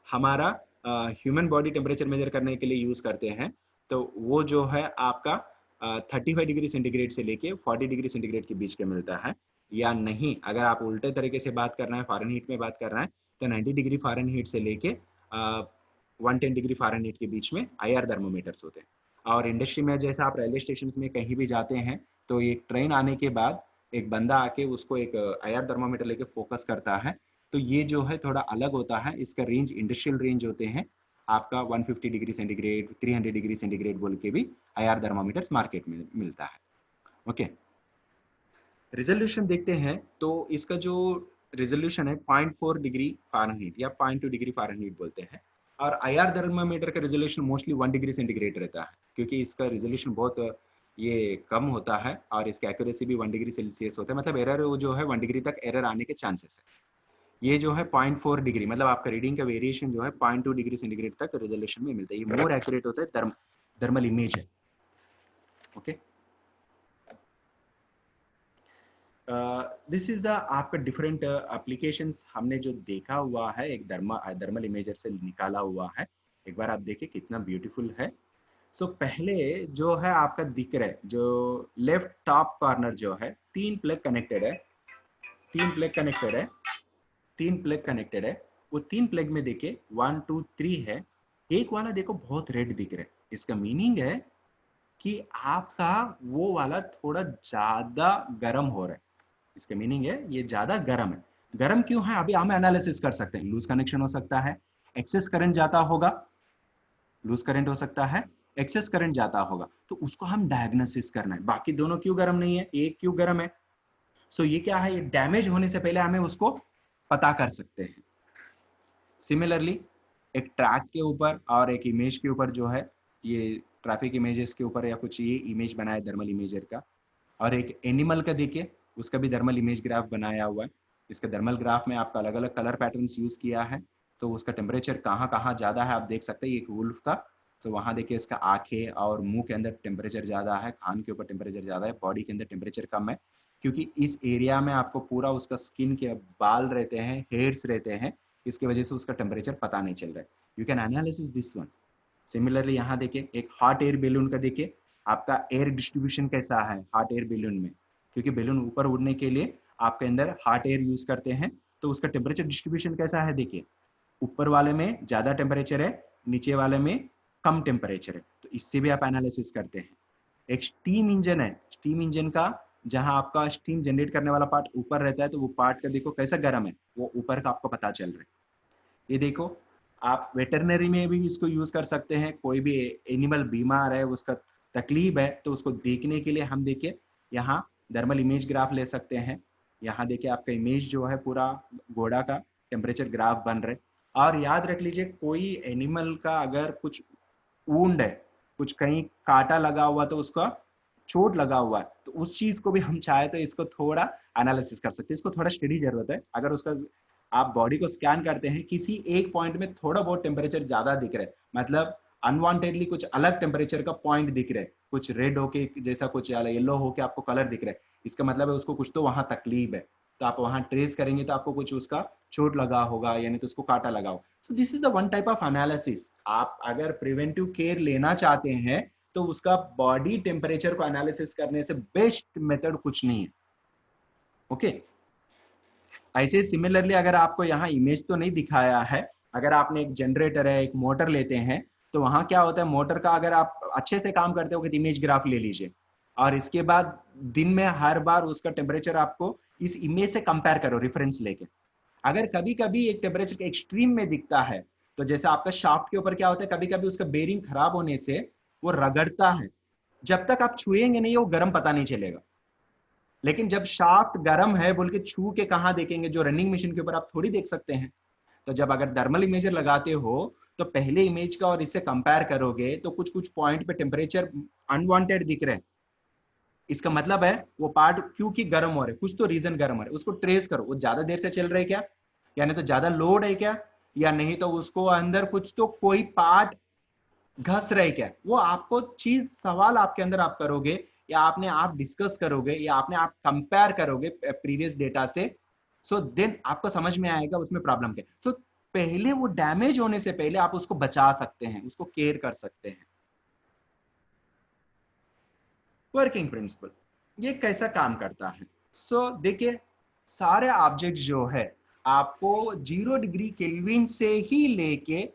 हमारा ह्यूमन बॉडी टेम्परेचर मेजर करने के लिए यूज करते हैं, तो वो जो है आपका 35 डिग्री सेंटीग्रेड से लेके 40 डिग्री सेंटीग्रेड के बीच के मिलता है। या नहीं, अगर आप उल्टे तरीके से बात कर रहे हैं, फ़ारेनहीट में बात कर रहे हैं, तो 90 डिग्री फ़ारेनहीट से लेके 110 डिग्री फ़ारेनहीट के बीच में आईआर थर्मोमीटर्स होते हैं। और इंडस्ट्री में जैसे आप रेलवे स्टेशन में कहीं भी जाते हैं तो एक ट्रेन आने के बाद एक बंदा आके उसको एक आईआर थर्मोमीटर लेके फोकस करता है, तो ये जो है थोड़ा अलग होता है। इसका रेंज इंडस्ट्रियल रेंज होते हैं आपका 150 डिग्री सेंटीग्रेड 300 डिग्री सेंटीग्रेड बोल के भी आईआर थर्मोमीटर्स मार्केट में मिलता है। ओके, रिजोल्यूशन देखते हैं तो इसका जो रिजोल्यूशन है 0.4 डिग्री फ़ारेनहीट या 0.2 डिग्री फ़ारेनहीट बोलते हैं। और आईआर थर्मामीटर का रिजोल्यूशन मोस्टली 1 डिग्री सेंटीग्रेड रहता है, क्योंकि इसका रिजोल्यूशन बहुत ये कम होता है और इसका एक्यूरेसी भी 1 डिग्री सेल्सियस होता है। मतलब एरर जो है 1 डिग्री तक एरर आने के चांसेस है। ये जो है 0.4 डिग्री, मतलब आपका रीडिंग का वेरिएशन जो है 0.2 डिग्री सेंटीग्रेड तक रिजोल्यूशन में मिलता है। ये मोर एक्यूरेट होता है थर्मल इमेज है। ओके, दिस इज द आपका डिफरेंट एप्लीकेशंस हमने जो देखा हुआ है, एक थर्मल इमेजर से निकाला हुआ है। एक बार आप देखिए कितना ब्यूटीफुल है। सो पहले जो है आपका दिख रहा है, जो लेफ्ट टॉप कॉर्नर जो है 3 प्लग कनेक्टेड है, 3 प्लग कनेक्टेड है, 3 प्लग कनेक्टेड है। वो 3 प्लग में देखिए 1 2 3 है, एक वाला देखो बहुत रेड दिख रहा है। इसका मीनिंग है कि आपका वो वाला थोड़ा ज्यादा गर्म हो रहा है। इसका मीनिंग है ये ज्यादा गर्म है। गर्म क्यों है, अभी हम एनालिसिस कर सकते हैं। लूज कनेक्शन हो सकता है, एक्सेस करंट जाता होगा, लूज करंट हो सकता है, एक्सेस करंट जाता होगा, तो उसको हम डायग्नोसिस करना है। बाकी दोनों क्यों गर्म नहीं है, एक क्यों गर्म है। सो ये क्या है, ये डैमेज होने से पहले हमें उसको पता कर सकते हैं। सिमिलरली एक ट्रैक के ऊपर और एक इमेज के ऊपर जो है, ये ट्रैफिक इमेजेस के ऊपर या कुछ ये इमेज बनाया थर्मल इमेजर का, और एक एनिमल का देखिए उसका भी थर्मल इमेज ग्राफ बनाया हुआ है। इसका थर्मल ग्राफ में आपका अलग अलग कलर पैटर्न्स यूज किया है, तो उसका टेम्परेचर कहाँ कहाँ ज्यादा है आप देख सकते हैं। एक वुल्फ का, तो वहाँ देखिए इसका आंखें और मुंह के अंदर टेम्परेचर ज्यादा है, कान के ऊपर टेम्परेचर ज्यादा है, बॉडी के अंदर टेम्परेचर कम है, क्योंकि इस एरिया में आपको पूरा उसका स्किन के बाल रहते हैं, हेयर्स रहते हैं, इसकी वजह से उसका टेम्परेचर पता नहीं चल रहा है। You can analysis this one. Similarly यहाँ देखिए एक हॉट एयर बैलून का देखिए आपका एयर डिस्ट्रीब्यूशन कैसा है हॉट एयर बैलून में, क्योंकि बैलून ऊपर उड़ने के लिए आपके अंदर हॉट एयर यूज करते हैं, तो उसका टेम्परेचर डिस्ट्रीब्यूशन कैसा है देखिए, ऊपर वाले में ज्यादा टेम्परेचर है, नीचे वाले में कम टेम्परेचर है, तो इससे भी आप एनालिसिस करते हैं। एक स्टीम इंजन है, स्टीम इंजन का जहां आपका स्टीम जनरेट करने वाला पार्ट ऊपर रहता है, तो वो पार्ट का देखो कैसा गर्म है, वो ऊपर का आपको पता चल रहा है। ये देखो, आप वेटरनरी में भी इसको यूज कर सकते हैं। कोई भी एनिमल बीमार है, उसका तकलीफ है, तो उसको देखने के लिए हम देखिए यहाँ थर्मल इमेज ग्राफ ले सकते हैं। यहाँ देखिए आपका इमेज जो है पूरा घोड़ा का टेम्परेचर ग्राफ बन रहे। और याद रख लीजिए, कोई एनिमल का अगर कुछ वुंड है, कुछ कहीं कांटा लगा हुआ, तो उसका चोट लगा हुआ है, तो उस चीज को भी हम चाहे तो इसको थोड़ा एनालिसिस कर सकते हैं। इसको थोड़ा स्टडी जरूरत है। अगर उसका आप बॉडी को स्कैन करते हैं, किसी एक पॉइंट में थोड़ा बहुत टेम्परेचर ज्यादा दिख रहा है, मतलब अनवांटेडली कुछ अलग टेम्परेचर का पॉइंट दिख रहा है, कुछ रेड होके जैसा, कुछ येलो होके आपको कलर दिख रहा है, इसका मतलब है उसको कुछ तो वहां तकलीफ है। तो आप वहां ट्रेस करेंगे तो आपको कुछ उसका चोट लगा होगा, यानी तो उसको कांटा लगा होगा। सो this is the one type of analysis. आप अगर प्रिवेंटिव केयर लेना चाहते हैं तो उसका बॉडी टेम्परेचर को एनालिसिस करने से बेस्ट मेथड कुछ नहीं है। ओके, ऐसे सिमिलरली अगर आपको यहाँ इमेज तो नहीं दिखाया है, अगर आपने एक जनरेटर है, एक मोटर लेते हैं, तो वहां क्या होता है, मोटर का अगर आप अच्छे से काम करते हो तो इमेज ग्राफ ले लीजिए, और इसके बाद दिन में हर बार उसका टेम्परेचर आपको इस इमेज से कंपेयर करो रेफरेंस लेके। अगर कभी कभी एक टेम्परेचर एक्सट्रीम में दिखता है, तो जैसे आपका शाफ्ट के ऊपर क्या होता है, कभी कभी उसका बेरिंग खराब होने से वो रगड़ता है, जब तक आप छुएंगे नहीं वो गर्म पता नहीं चलेगा। लेकिन जब शाफ्ट गर्म है बोल के छू के कहाँ देखेंगे, जो रनिंग मशीन के ऊपर आप थोड़ी देख सकते हैं। तो जब अगर थर्मल इमेजर लगाते हो, तो पहले इमेज का और इससे कंपेयर करोगे तो कुछ कुछ पॉइंट पे टेम्परेचर अनवांटेड दिख रहे हैं। इसका मतलब है वो पार्ट क्योंकि गर्म हो रहे, कुछ तो रीजन गर्म हो रहे, उसको ट्रेस करो। वो ज्यादा देर से चल रहे क्या, यानी तो ज्यादा लोड है क्या, या नहीं तो उसको अंदर कुछ तो कोई पार्ट घस रहे क्या, वो आपको चीज सवाल आपके अंदर आप करोगे, या आपने आप डिस्कस करोगे, या आपने आप कंपेयर करोगे प्रीवियस डेटा से। सो देन आपको समझ में आएगा उसमें प्रॉब्लम क्या। सो पहले वो डैमेज होने से पहले आप उसको बचा सकते हैं, उसको केयर कर सकते हैं। वर्किंग प्रिंसिपल ये कैसा काम करता है। सो देखिए, सारे ऑब्जेक्ट जो है आपको 0 डिग्री केल्विन से ही लेके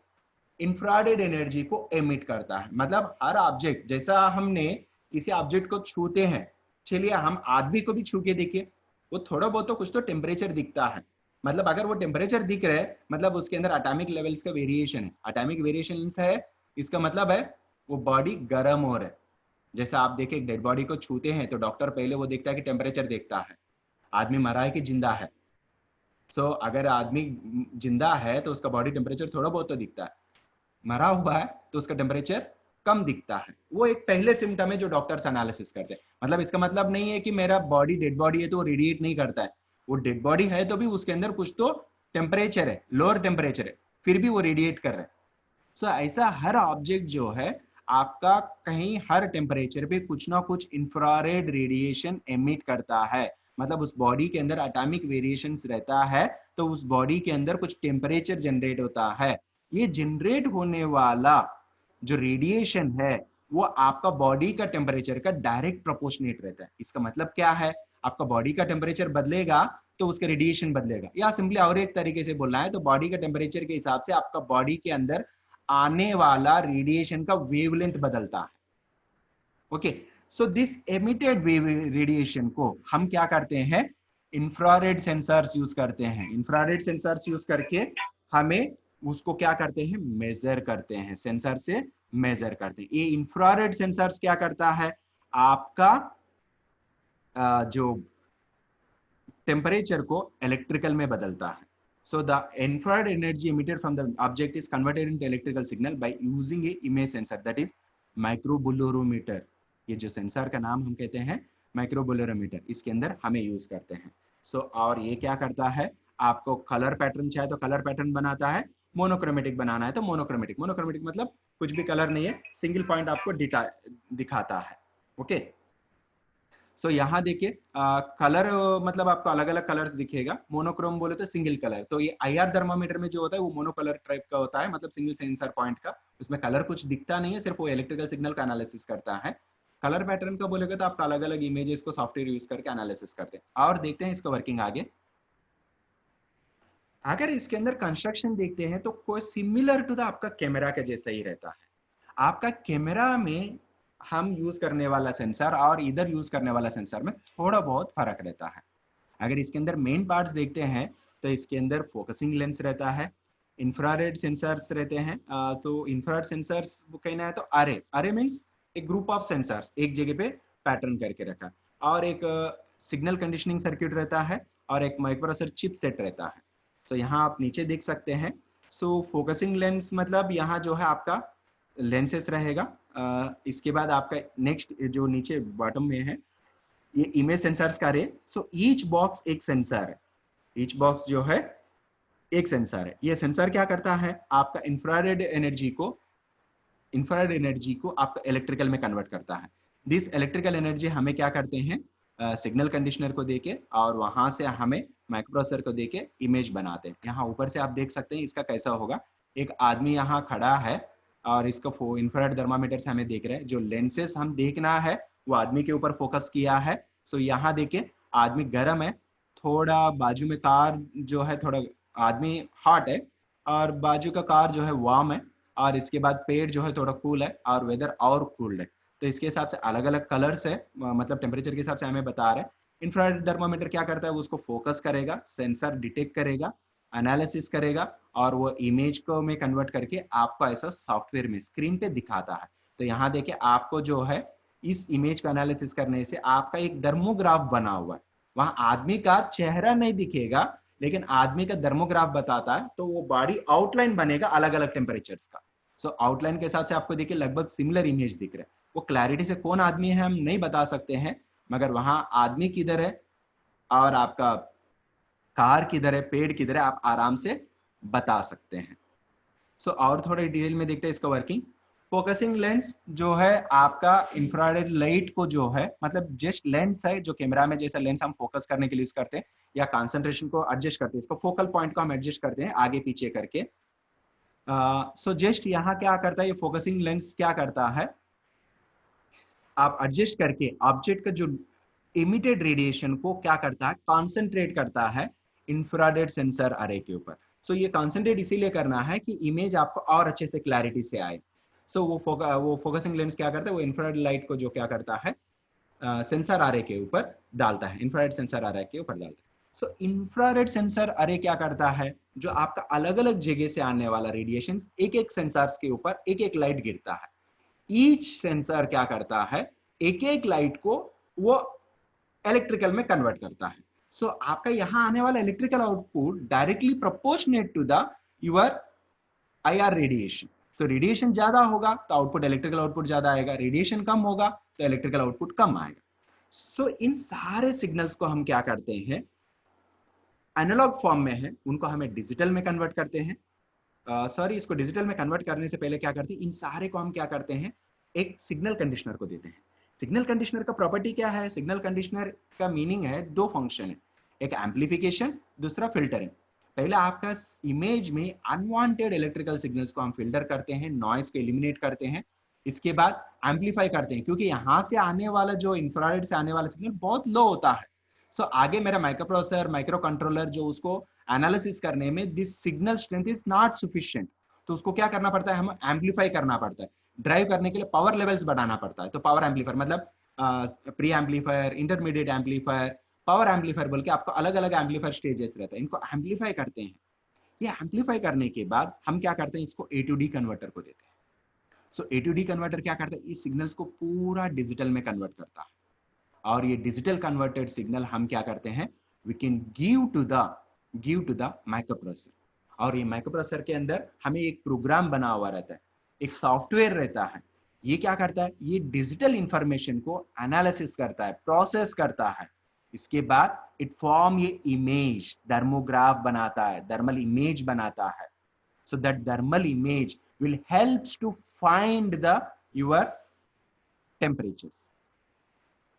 इंफ्रारेड एनर्जी को एमिट करता है। मतलब हर ऑब्जेक्ट, जैसा हमने किसी ऑब्जेक्ट को छूते हैं, चलिए हम आदमी को भी छू के देखिए, वो थोड़ा बहुत तो कुछ तो टेम्परेचर दिखता है। मतलब अगर वो टेम्परेचर दिख रहा है, मतलब उसके अंदर एटॉमिक लेवल्स का वेरिएशन है। एटॉमिक वेरिएशन है, इसका मतलब है वो बॉडी गर्म हो रहा है। जैसे आप देखें, डेड बॉडी को छूते हैं तो डॉक्टर पहले वो देखता है कि टेम्परेचर देखता है, आदमी मरा है कि जिंदा है। सो अगर आदमी जिंदा है तो उसका बॉडी टेम्परेचर थोड़ा बहुत तो दिखता है, मरा हुआ है तो उसका टेम्परेचर कम दिखता है। वो एक पहले सिम्टम है जो डॉक्टर्स एनालिसिस करते हैं। मतलब इसका मतलब नहीं है कि मेरा बॉडी डेड बॉडी है तो वो रेडिएट नहीं करता है। वो डेड बॉडी है तो भी उसके अंदर कुछ तो टेम्परेचर है, लोअर टेम्परेचर है, फिर भी वो रेडिएट कर रहा है। सो ऐसा हर ऑब्जेक्ट जो है आपका कहीं हर टेम्परेचर पे कुछ ना कुछ इंफ्रारेड रेडिएशन एमिट करता है। मतलब उस बॉडी के अंदर एटॉमिक वेरिएशंस रहता है, तो उस बॉडी के अंदर कुछ टेम्परेचर जनरेट होता है। ये जनरेट होने वाला जो रेडिएशन है वो आपका बॉडी का टेम्परेचर का डायरेक्ट प्रोपोर्शनेट रहता है। इसका मतलब क्या है, आपका बॉडी का टेम्परेचर बदलेगा तो उसका रेडिएशन बदलेगा। या सिंपली और एक तरीके से बोलना है तो बॉडी का टेम्परेचर के हिसाब से आपका बॉडी के अंदर आने वाला रेडिएशन का वेवलेंथ बदलता है। Okay, so this emitted wave radiation को हम क्या करते हैं, इंफ्रारेड सेंसर्स यूज करते हैं। इंफ्रारेड सेंसर्स यूज करके हमें उसको क्या करते हैं, मेजर करते हैं, सेंसर से मेजर करते हैं। ये इंफ्रारेड सेंसर्स क्या करता है, आपका जो टेम्परेचर को इलेक्ट्रिकल में बदलता है। So the infrared energy emitted from the object is converted into electrical signal by using a image sensor, that is microbolometer। ये जो सेंसर का नाम हम कहते हैं माइक्रोबोलोमीटर, इसके अंदर हमें यूज करते हैं। और ये क्या करता है, आपको कलर पैटर्न चाहे तो कलर पैटर्न बनाता है, मोनोक्रोमेटिक बनाना है तो मोनोक्रोमेटिक। मोनोक्रोमेटिक मतलब कुछ भी कलर नहीं है, सिंगल पॉइंट आपको दिखाता है। ओके, यहाँ देखिए कलर, मतलब आपको अलग अलग कलर्स दिखेगा। मोनोक्रोम बोले तो सिंगल कलर। तो ये IR थर्मामीटर में जो होता है वो मोनो कलर टाइप का होता है, मतलब सिंगल सेंसर पॉइंट का। उसमें कलर कुछ दिखता नहीं है, सिर्फ वो इलेक्ट्रिकल सिग्नल का एनालिसिस करता है। कलर पैटर्न का बोलेगा तो आपका अलग अलग इमेजेस को सॉफ्टवेयर यूज करके एनालिसिस करते हैं। और देखते हैं इसका वर्किंग आगे। अगर इसके अंदर कंस्ट्रक्शन देखते हैं तो कोई सिमिलर टू द आपका कैमरा के जैसा ही रहता है। आपका कैमरा में हम यूज करने वाला सेंसर और इधर यूज करने वाला सेंसर में थोड़ा बहुत फर्क रहता है। अगर इसके अंदर मेन पार्ट्स देखते हैं तो इसके अंदर फोकसिंग लेंस रहता है, इंफ्रारेड सेंसर्स रहते हैं। तो इंफ्रारेड सेंसर्स कहना है तो अरे अरे मीन्स एक ग्रुप ऑफ सेंसर्स एक जगह पे पैटर्न करके रखा, और एक सिग्नल कंडीशनिंग सर्किट रहता है, और एक माइक्रोप्रोसेसर चिप सेट रहता है। तो यहाँ आप नीचे देख सकते हैं। सो फोकसिंग लेंस मतलब यहाँ जो है आपका लेंसेस रहेगा। इसके बाद आपका नेक्स्ट जो नीचे बॉटम में है ये इमेज सेंसर्स का रे। सो ईच बॉक्स एक सेंसर है, ईच बॉक्स जो है एक सेंसर है। ये सेंसर क्या करता है, आपका इंफ्रारेड एनर्जी को आपका इलेक्ट्रिकल में कन्वर्ट करता है। दिस इलेक्ट्रिकल एनर्जी हमें क्या करते हैं, सिग्नल कंडीशनर को देके, और वहां से हमें माइक्रोप्रोसेसर को देके इमेज बनाते हैं। यहाँ ऊपर से आप देख सकते हैं इसका कैसा होगा। एक आदमी यहाँ खड़ा है और इसका इंफ्रारेड थर्मामीटर से हमें देख रहे हैं। जो लेंसेस हम देखना है वो आदमी के ऊपर फोकस किया है। सो यहाँ देखिए आदमी गर्म है, थोड़ा बाजू में कार जो है, थोड़ा आदमी हॉट है और बाजू का कार जो है वार्म है, और इसके बाद पेड़ जो है थोड़ा कूल है और वेदर और कूल्ड है। तो इसके हिसाब से अलग अलग कलर्स है, मतलब टेम्परेचर के हिसाब से हमें बता रहे हैं। इंफ्रारेड थर्मामीटर क्या करता है, वो उसको फोकस करेगा, सेंसर डिटेक्ट करेगा, एनालिसिस करेगा, और वो इमेज को में कन्वर्ट करके आपको ऐसा सॉफ्टवेयर में स्क्रीन पे दिखाता है। तो यहाँ देखिए आपको जो है इस इमेज का एनालिसिस करने से आपका एक डर्मोग्राफ बना हुआ है। वहां आदमी का चेहरा नहीं दिखेगा, लेकिन आदमी का डर्मोग्राफ बताता है। तो वो बॉडी आउटलाइन बनेगा अलग अलग टेम्परेचर्स का। सो आउटलाइन के हिसाब से आपको देखिए लगभग सिमिलर इमेज दिख रहा है। वो क्लैरिटी से कौन आदमी है हम नहीं बता सकते हैं, मगर वहां आदमी किधर है और आपका कार किधर है, पेड़ किधर है, आप आराम से बता सकते हैं। सो और थोड़ा डिटेल में देखते हैं इसका वर्किंग। फोकसिंग लेंस जो है आपका इंफ्रारेड लाइट को जो है, मतलब जस्ट लेंस है जो कैमरा में जैसा लेंस हम फोकस करने के लिए यूज करते हैं या कंसंट्रेशन को एडजस्ट करते हैं, इसको फोकल पॉइंट को हम एडजस्ट करते हैं आगे पीछे करके। सो जस्ट यहाँ क्या करता है ये फोकसिंग लेंस, क्या करता है आप एडजस्ट करके ऑब्जेक्ट का जो इमिटेड रेडिएशन को क्या करता है, कॉन्सेंट्रेट करता है इंफ्रारेड सेंसर अरे के ऊपर। सो ये कॉन्सेंट्रेट इसीलिए करना है कि इमेज आपको और अच्छे से क्लैरिटी से आए। सो वो फोकसिंग लेंस क्या करता है, वो इंफ्रारेड लाइट को जो क्या करता है सेंसर आरे के ऊपर डालता है, इंफ्रारेड सेंसर आरे के ऊपर डालता है। सो इंफ्रारेड सेंसर अरे क्या करता है, जो आपका अलग अलग जगह से आने वाला रेडिएशन एक एक सेंसर्स के ऊपर एक एक लाइट गिरता है। ईच सेंसर क्या करता है, एक एक लाइट को वो इलेक्ट्रिकल में कन्वर्ट करता है। सो आपका यहां आने वाला electrical output directly proportionate to the your IR radiation. तो रेडिएशन ज्यादा होगा तो आउटपुट इलेक्ट्रिकल आउटपुट ज्यादा आएगा, रेडिएशन कम होगा तो इलेक्ट्रिकल आउटपुट कम आएगा। सो इन सारे सिग्नल्स को हम क्या करते हैं, एनालॉग फॉर्म में है उनको हमें डिजिटल में कन्वर्ट करते हैं। सॉरी, इसको डिजिटल में कन्वर्ट करने से पहले क्या करते हैं, इन सारे को हम क्या करते हैं, एक सिग्नल कंडीशनर को देते हैं। सिग्नल कंडीशनर का प्रॉपर्टी क्या है, सिग्नल कंडीशनर का मीनिंग है दो फंक्शन है, एक एम्पलीफिकेशन, दूसरा फिल्टरिंग। पहले आपका इमेज में अनवांटेड इलेक्ट्रिकल सिग्नल्स को हम फिल्टर करते हैं, नॉइस को एलिमिनेट करते हैं, इसके बाद एम्पलीफाई करते हैं, क्योंकि यहां से आने वाला जो इंफ्रारेड से आने वाला सिग्नल बहुत लो होता है। सो आगे मेरा माइक्रोप्रोसेसर माइक्रो कंट्रोलर जो उसको एनालिसिस करने में this signal strength is not sufficient, तो उसको क्या करना पड़ता है, हम एम्पलीफाई करना पड़ता है। ड्राइव करने के लिए पावर लेवल्स बढ़ाना पड़ता है। तो पावर एम्पलीफायर मतलब pre amplifier, intermediate amplifier, power amplifier बोल के आपको अलग अलग एम्पलीफायर स्टेजेस रहता है, इनको एम्पलीफाई करते हैं। ये एम्पलीफाई करने के बाद हम क्या करते हैं, इसको ए टू डी कन्वर्टर को देते हैं। सो ए टू डी कन्वर्टर क्या करता है, इस सिग्नल्स को पूरा डिजिटल में कन्वर्ट करता है, और ये डिजिटल कन्वर्टेड सिग्नल हम क्या करते हैं, we can give to the microprocessor. और ये माइक्रोप्रोसेसर के अंदर हमें एक प्रोग्राम बना हुआ रहता है, एक सॉफ्टवेयर रहता है। ये क्या करता है, ये डिजिटल इंफॉर्मेशन को एनालिसिस करता है, प्रोसेस करता है, इसके बाद इट फॉर्म ये इमेज थर्मोग्राफ बनाता है, थर्मल इमेज बनाता है। So that thermal image will helps to find the your temperatures.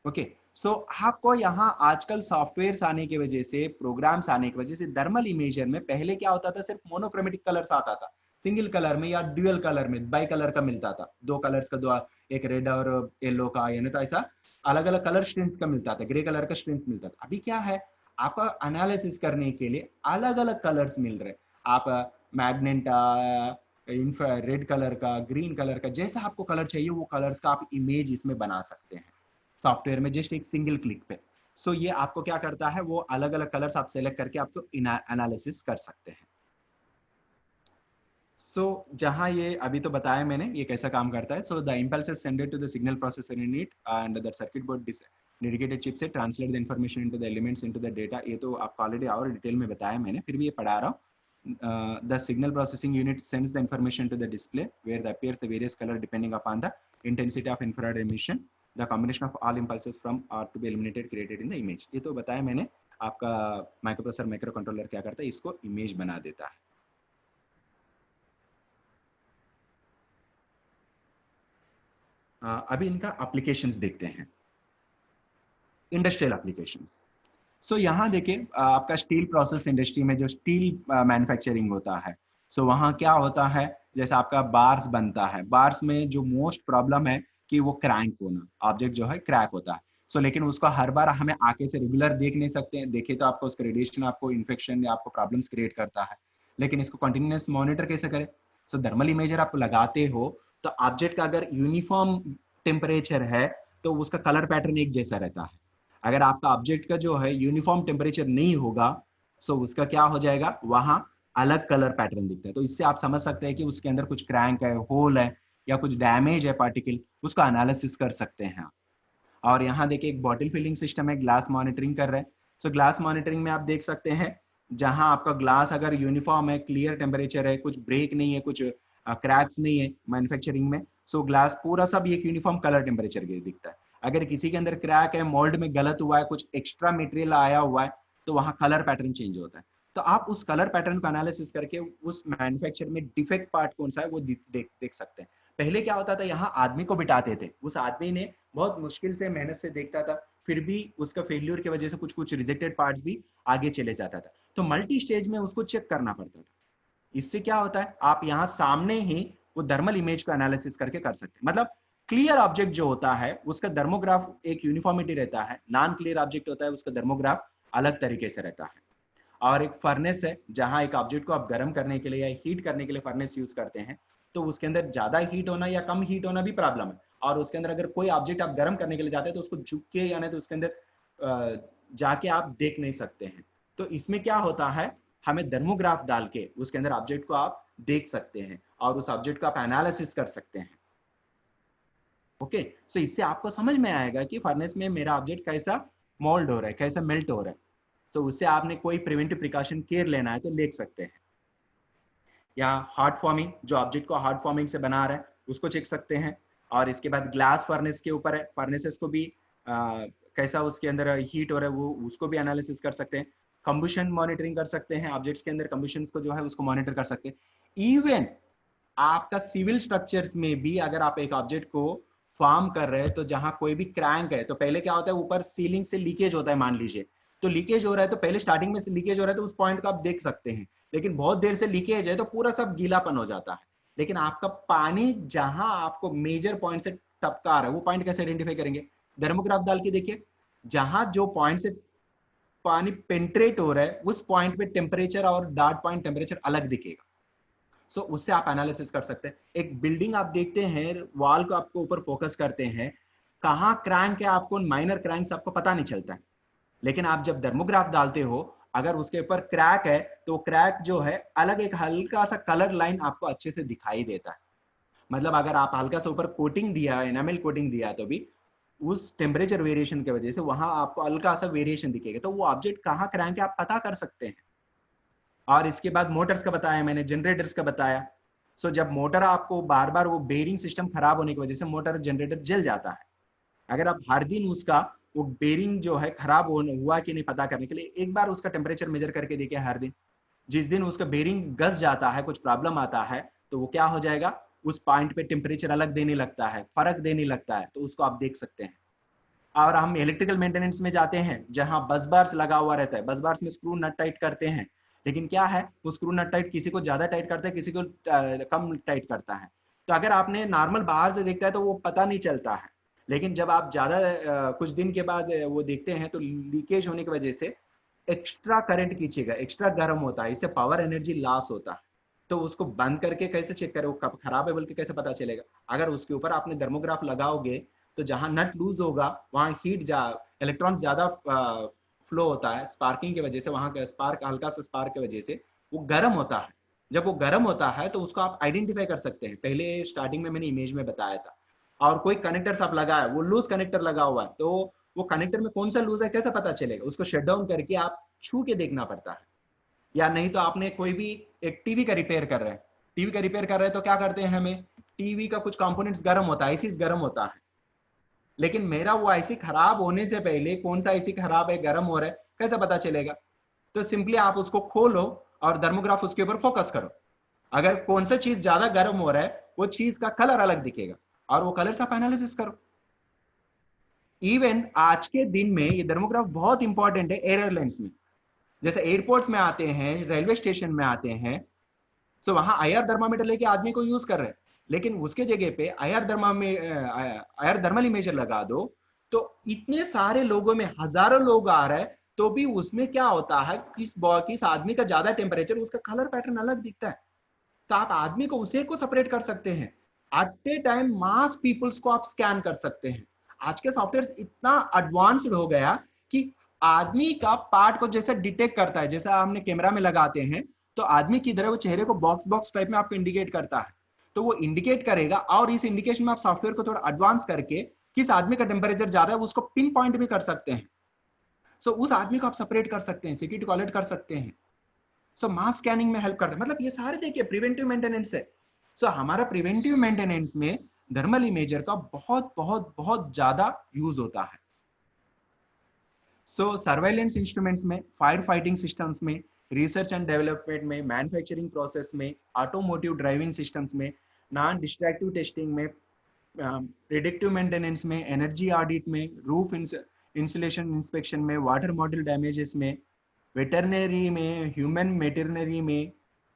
Okay, so आपको यहाँ आजकल सॉफ्टवेयर आने की वजह से, प्रोग्राम्स आने की वजह से थर्मल इमेजर में पहले क्या होता था, सिर्फ मोनोक्रोमेटिक कलर्स आता था, सिंगल कलर में या ड्यूअल कलर में, बाई कलर का मिलता था, दो कलर्स का, दो, एक रेड और येलो का, यानी तो ऐसा अलग अलग कलर स्ट्रिंग्स का मिलता था, ग्रे कलर का स्ट्रिंग्स मिलता था। अभी क्या है, आपका एनालिसिस करने के लिए अलग अलग कलर्स मिल रहे, आप मैग्नेटा, रेड कलर का, ग्रीन कलर का, जैसा आपको कलर चाहिए वो कलर्स का आप इमेज इसमें बना सकते हैं सॉफ्टवेयर में, जस्ट एक सिंगल क्लिक पे। सो ये आपको क्या करता है, वो अलग अलग कलर्स आप सेलेक्ट करके आपको एनालिसिस कर सकते हैं। जहाँ ये अभी तो बताया मैंने ये कैसा काम करता है. The impulse is sended to the signal processor in it and the circuit board dedicated chip से translate the information into the elements into the data. ये तो आपको ऑलरेडी और डिटेल में बताया मैंने, फिर भी ये पढ़ा रहा हूँ. The signal processing unit sends the information to the display where appears the various color depending upon the intensity of infrared emission. The combination of all impulses from are to be eliminated created in the image. ये तो बताया मैंने. आपका माइक्रोप्रोसेसर माइक्रो कंट्रोलर क्या करता है, इसको इमेज बना देता है. अभी इनका एप्लीकेशंस देखते हैं, इंडस्ट्रियल एप्लीकेशंस. यहाँ देखिए आपका स्टील प्रोसेस इंडस्ट्री में जो स्टील मैन्युफैक्चरिंग होता है, वहाँ क्या होता है, जैसे आपका बार्स बनता है, बार्स में जो मोस्ट प्रॉब्लम है कि वो क्रैंक होना, ऑब्जेक्ट जो है क्रैक होता है. लेकिन उसको हर बार हमें आंखें से रेगुलर देख नहीं सकते हैं, देखे तो आपको उसका रेडिएशन आपको इन्फेक्शन या आपको प्रॉब्लम्स क्रिएट करता है. लेकिन इसको कंटिन्यूस मॉनिटर कैसे करें? थर्मल इमेजर आप लगाते हो तो ऑब्जेक्ट का अगर यूनिफॉर्म टेम्परेचर है तो उसका कलर पैटर्न एक जैसा रहता है. अगर आपका ऑब्जेक्ट का जो है यूनिफॉर्म टेम्परेचर नहीं होगा, उसका क्या हो जाएगा, वहां अलग कलर पैटर्न दिखता है. तो इससे आप समझ सकते हैं कि उसके अंदर कुछ क्रैंक है, होल है या कुछ डैमेज है पार्टिकल, उसका एनालिसिस कर सकते हैं आप. और यहाँ देखिए एक बॉटल फिलिंग सिस्टम है, ग्लास मॉनिटरिंग कर रहे हैं. ग्लास मॉनिटरिंग में आप देख सकते हैं जहां आपका ग्लास अगर यूनिफॉर्म है, क्लियर टेम्परेचर है, कुछ ब्रेक नहीं है, कुछ क्रैक्स नहीं है मैन्युफैक्चरिंग में, ग्लास पूरा सब एक यूनिफॉर्म कलर टेम्परेचर के दिखता है. अगर किसी के अंदर क्रैक है, मोल्ड में गलत हुआ है, कुछ एक्स्ट्रा मटेरियल आया हुआ है, तो वहां कलर पैटर्न चेंज होता है. तो आप उस कलर पैटर्न को एनालिसिस करके उस मैन्युफैक्चर में डिफेक्ट पार्ट कौन सा है वो देख सकते हैं. पहले क्या होता था, यहाँ आदमी को बिठाते थे, उस आदमी ने बहुत मुश्किल से मेहनत से देखता था, फिर भी उसका फेल्यूर की वजह से कुछ कुछ रिजेक्टेड पार्ट्स भी आगे चले जाता था. तो मल्टी स्टेज में उसको चेक करना पड़ता था. इससे क्या होता है, आप यहाँ सामने ही वो थर्मल इमेज को एनालिसिस करके कर सकते हैं. मतलब क्लियर ऑब्जेक्ट जो होता है उसका थर्मोग्राफ एक यूनिफॉर्मिटी रहता है, नॉन क्लियर ऑब्जेक्ट होता है उसका थर्मोग्राफ अलग तरीके से रहता है. और एक फर्नेस है, जहां एक ऑब्जेक्ट को आप गर्म करने के लिए या हीट करने के लिए फर्नेस यूज करते हैं, तो उसके अंदर ज्यादा हीट होना या कम हीट होना भी प्रॉब्लम है. और उसके अंदर अगर कोई ऑब्जेक्ट आप गर्म करने के लिए जाते हैं तो उसको झुक के यानी तो उसके अंदर जाके आप देख नहीं सकते हैं. तो इसमें क्या होता है, हमें थर्मोग्राफ डाल के उसके अंदर ऑब्जेक्ट को आप देख सकते हैं और उस ऑब्जेक्ट को आप एनालिसिस कर सकते हैं. ओके, इससे आपको समझ में आएगा कि फर्नेस में मेरा ऑब्जेक्ट कैसा मोल्ड हो रहा है, कैसा मेल्ट हो रहा है. तो उससे आपने कोई प्रिवेंटिव प्रिकॉशन केयर लेना है तो ले सकते हैं. या हार्ड फॉर्मिंग, जो ऑब्जेक्ट को हार्ड फॉर्मिंग से बना रहा है उसको चेक सकते हैं. और इसके बाद ग्लास फर्नेस के ऊपर है, फर्नेसेस को भी कैसा उसके अंदर हीट हो रहा है वो उसको भी एनालिसिस कर सकते हैं. कंबशन मॉनिटरिंग कर सकते हैं, ऑब्जेक्ट्स के अंदर कंबशन को जो है उसको मॉनिटर कर सकते हैं. इवन आपका सिविल स्ट्रक्चर्स में भी अगर आप एक ऑब्जेक्ट को फॉर्म कर रहे हैं तो जहां कोई भी क्रैंक है, तो पहले क्या होता है, ऊपर सीलिंग से लीकेज होता है मान लीजिए, तो लीकेज हो रहा है तो पहले स्टार्टिंग में से लीकेज हो रहा है तो उस पॉइंट को आप देख सकते हैं. लेकिन बहुत देर से लीकेज है तो पूरा सब गीलापन हो जाता है. लेकिन आपका पानी जहां आपको मेजर पॉइंट से टपका रहा है वो पॉइंट कैसे आइडेंटिफाई करेंगे, थर्मोग्राफ डाल के देखिए, जहां जो पॉइंट से पानी पेंट्रेट हो रहा है उस पॉइंट पे टेम्परेचर और डार्ट पॉइंट टेम्परेचर अलग दिखेगा. उससे आप एनालिसिस कर सकते हैं. एक बिल्डिंग आप देखते हैं, वॉल को आपको ऊपर फोकस करते हैं, कहाँ क्रैंक है आपको माइनर क्रैंक्स आपको पता नहीं चलता है. लेकिन आप जब थर्मोग्राफ डालते हो, अगर उसके ऊपर क्रैक है तो क्रैक जो है अलग एक हल्का सा कलर लाइन आपको अच्छे से दिखाई देता है. मतलब अगर आप हल्का सा ऊपर कोटिंग दिया, एनामेल कोटिंग दिया, तो भी उस टेम्परेचर वेरिएशन की वजह से वहां आपको हल्का सा वेरिएशन दिखेगा. तो वो ऑब्जेक्ट कहाँ क्रैंक है आप पता कर सकते हैं. और इसके बाद मोटर्स का बताया मैंने, जनरेटर्स का बताया. जब मोटर आपको बार बार वो बेरिंग सिस्टम खराब होने की वजह से मोटर जनरेटर जल जाता है. अगर आप हर दिन उसका वो बेरिंग जो है खराब हुआ कि नहीं पता करने के लिए एक बार उसका टेम्परेचर मेजर करके देखिए हर दिन. जिस दिन उसका बेरिंग गस जाता है, कुछ प्रॉब्लम आता है, तो वो क्या हो जाएगा, उस पॉइंट पे टेम्परेचर अलग देने लगता है, फर्क देने लगता है, तो उसको आप देख सकते हैं. और हम इलेक्ट्रिकल मेंटेनेंस में जाते हैं जहां बस बार्स लगा हुआ रहता है, बस बार्स में स्क्रू नट टाइट करते हैं, लेकिन क्या है वो स्क्रू नट टाइट किसी को ज्यादा टाइट करता है, किसी को कम टाइट करता है. तो अगर आपने नॉर्मल बाहर से देखता है तो वो पता नहीं चलता है, लेकिन जब आप ज्यादा कुछ दिन के बाद वो देखते हैं तो लीकेज होने की वजह से एक्स्ट्रा करंट खींचेगा, एक्स्ट्रा गर्म होता है, इससे पावर एनर्जी लॉस होता है. तो उसको बंद करके कैसे चेक करें वो कब खराब है बोल के कैसे पता चलेगा. अगर उसके ऊपर आपने थर्मोग्राफ लगाओगे तो जहां नट लूज होगा वहां इलेक्ट्रॉन्स ज्यादा फ्लो होता है स्पार्किंग की वजह से, वहां का स्पार्क हल्का सा स्पार्क की वजह से वो गर्म होता है. जब वो गर्म होता है तो उसको आप आइडेंटिफाई कर सकते हैं। पहले स्टार्टिंग में मैंने इमेज में बताया था। और कोई कनेक्टर्स आप लगा है, वो लूज कनेक्टर लगा हुआ है, तो वो कनेक्टर में कौन सा लूज है कैसे पता चलेगा? उसको शट डाउन करके आप छू के देखना पड़ता है। या नहीं तो आपने कोई भी एक टीवी का रिपेयर कर रहे हैं, टीवी का रिपेयर कर रहे हैं तो क्या करते हैं, हमें टीवी का कुछ कंपोनेंट्स गर्म होता है, आईसी गर्म होता है, लेकिन मेरा वो आईसी खराब होने से पहले कौन सा आईसी खराब है, गर्म हो रहा है, कैसे पता चलेगा? तो सिंपली आप उसको खोलो और थर्मोग्राफ उसके ऊपर फोकस करो। अगर कौन सा चीज ज्यादा गर्म हो रहा है, वो चीज का कलर अलग दिखेगा और वो कलर से आप एनालिसिस करो। इवन आज के दिन में ये थर्मोग्राफ बहुत इंपॉर्टेंट है एयरलाइंस में। जैसे एयरपोर्ट्स में आते हैं, रेलवे स्टेशन में आते हैं, सो वहां आईआर थर्मामीटर लेके आदमी को यूज कर रहे हैं, लेकिन उसके जगह पे आईआर थर्मल इमेजर लगा दो, तो इतने सारे लोगों में हजारों लोग आ रहे हैं, तो भी उसमें क्या होता है, किस आदमी का ज्यादा टेम्परेचर, उसका कलर पैटर्न अलग दिखता है। तो आप आदमी को उसे को सेपरेट कर सकते हैं। At a time mass peoples को आप स्कैन कर सकते हैं। आज के सॉफ्टवेयर इतना एडवांस्ड हो गया कि आदमी का पार्ट को जैसे डिटेक्ट करता है, जैसा हमने कैमरा में लगाते हैं, तो आदमी की तरह वो चेहरे को बॉक्स बॉक्स टाइप में आपको इंडिकेट करता है, तो वो इंडिकेट करेगा। और इस इंडिकेशन में आप सॉफ्टवेयर को थोड़ा एडवांस करके किस आदमी का टेम्परेचर ज्यादा है उसको पिन पॉइंट भी कर सकते हैं। सो उस आदमी को आप सेपरेट कर सकते हैं, सिक्योरिटी को अलर्ट कर सकते हैं। सो मास स्कैनिंग में हेल्प करता है। मतलब ये सारे देखिए प्रिवेंटिव मेंटेनेंस है। सो हमारा प्रिवेंटिव मेंटेनेंस में थर्मल इमेजर का बहुत बहुत बहुत ज्यादा यूज होता है। सो सर्वेलेंस इंस्ट्रूमेंट्स में, फायर फाइटिंग सिस्टम्स में, रिसर्च एंड डेवलपमेंट में, मैन्युफैक्चरिंग प्रोसेस में, ऑटोमोटिव ड्राइविंग सिस्टम्स में, नॉन डिस्ट्रक्टिव टेस्टिंग में, प्रिडिक्टिव मेंटेनेंस में, एनर्जी ऑडिट में, रूफ इंसुलेशन इंस्पेक्शन में, वाटर मॉड्यूल डैमेजेस में, वेटरनरी में, ह्यूमन वेटरनरी में,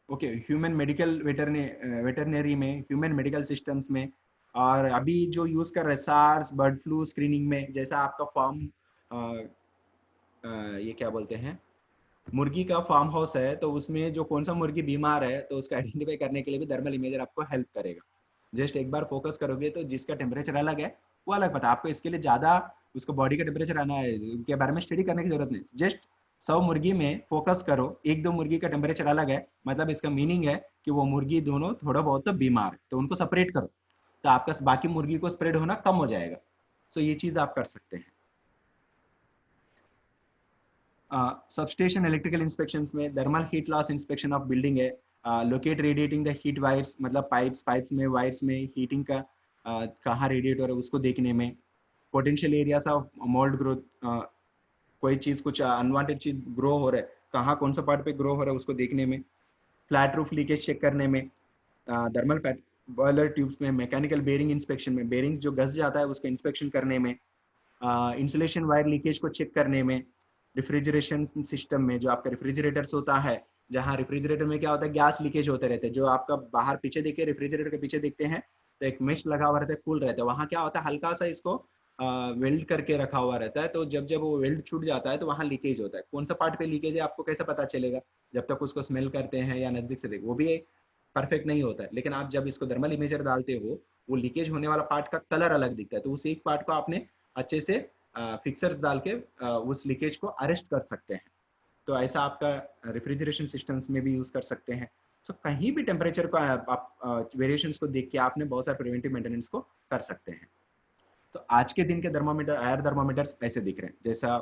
ओके ह्यूमन मेडिकल वेटरनरी में, ह्यूमन मेडिकल सिस्टम्स में, और अभी जो यूज कर रहे सार्स बर्ड फ्लू स्क्रीनिंग में, जैसा आपका फॉर्म ये क्या बोलते हैं, मुर्गी का फार्म हाउस है, तो उसमें जो कौन सा मुर्गी बीमार है तो उसका आइडेंटिफाई करने के लिए भी थर्मल इमेजर आपको हेल्प करेगा। जस्ट एक बार फोकस करोगे तो जिसका टेम्परेचर अलग है वो अलग पता आपको। इसके लिए ज्यादा उसको बॉडी का टेम्परेचर आना है के बारे में स्टडी करने की जरूरत नहीं। जस्ट 100 मुर्गी में फोकस करो, एक दो मुर्गी का टेम्परेचर अलग है, मतलब इसका मीनिंग है कि वो मुर्गी दोनों थोड़ा बहुत तो बीमार है, तो उनको सेपरेट करो, तो आपका बाकी मुर्गी को स्प्रेड होना कम हो जाएगा। सो ये चीज आप कर सकते हैं। सबस्टेशन इलेक्ट्रिकल इंस्पेक्शंस में thermal heat loss inspection of building है, locate radiating the heat wires, मतलब पाइप्स में वायर्स में हीटिंग का कहाँ रेडिएट हो रहा है उसको देखने में, potential areas of mould growth, कोई चीज कुछ अनवांटेड चीज ग्रो हो रहा है कहाँ कौन सा पार्ट पे ग्रो हो रहा है उसको देखने में, फ्लैट रूफ लीकेज चेक करने में, थर्मल बॉयलर ट्यूब्स में, मैकेनिकल बेरिंग इंस्पेक्शन में, बेरिंग्स जो घस जाता है उसका इंस्पेक्शन करने में, इंसुलेशन वायर लीकेज को चेक करने में, रेफ्रिजरेशन सिस्टम में, जो आपका रेफ्रिजरेटर्स होता है, जहाँ रेफ्रिजरेटर में क्या होता है गैस लीकेज होते रहते हैं, जो आपका बाहर पीछे देखिए रेफ्रिजरेटर के पीछे देखते हैं तो एक मेश लगा हुआ रहता है, कूल रहता है, वहाँ क्या होता है हल्का सा इसको वेल्ड करके रखा हुआ रहता है, तो जब जब वो वेल्ड छूट जाता है तो वहाँ लीकेज होता है। कौन सा पार्ट पे लीकेज है आपको कैसे पता चलेगा? जब तक उसको स्मेल करते हैं या नजदीक से देखो, वो भी परफेक्ट नहीं होता है, लेकिन आप जब इसको थर्मल इमेजर डालते हो वो लीकेज होने वाला पार्ट का कलर अलग दिखता है, तो उस एक पार्ट को आपने अच्छे से फिक्सर्स डाल के उस लीकेज को अरेस्ट कर सकते हैं। तो ऐसा आपका रेफ्रिजरेशन सिस्टम्स में भी यूज कर सकते हैं। सो कहीं भी टेम्परेचर को आप वेरिएशंस को देख के आपने बहुत सारे प्रिवेंटिव मेंटेनेंस को कर सकते हैं। तो आज के दिन के थर्मामीटर, एयर थर्मामीटर्स ऐसे दिख रहे हैं, जैसा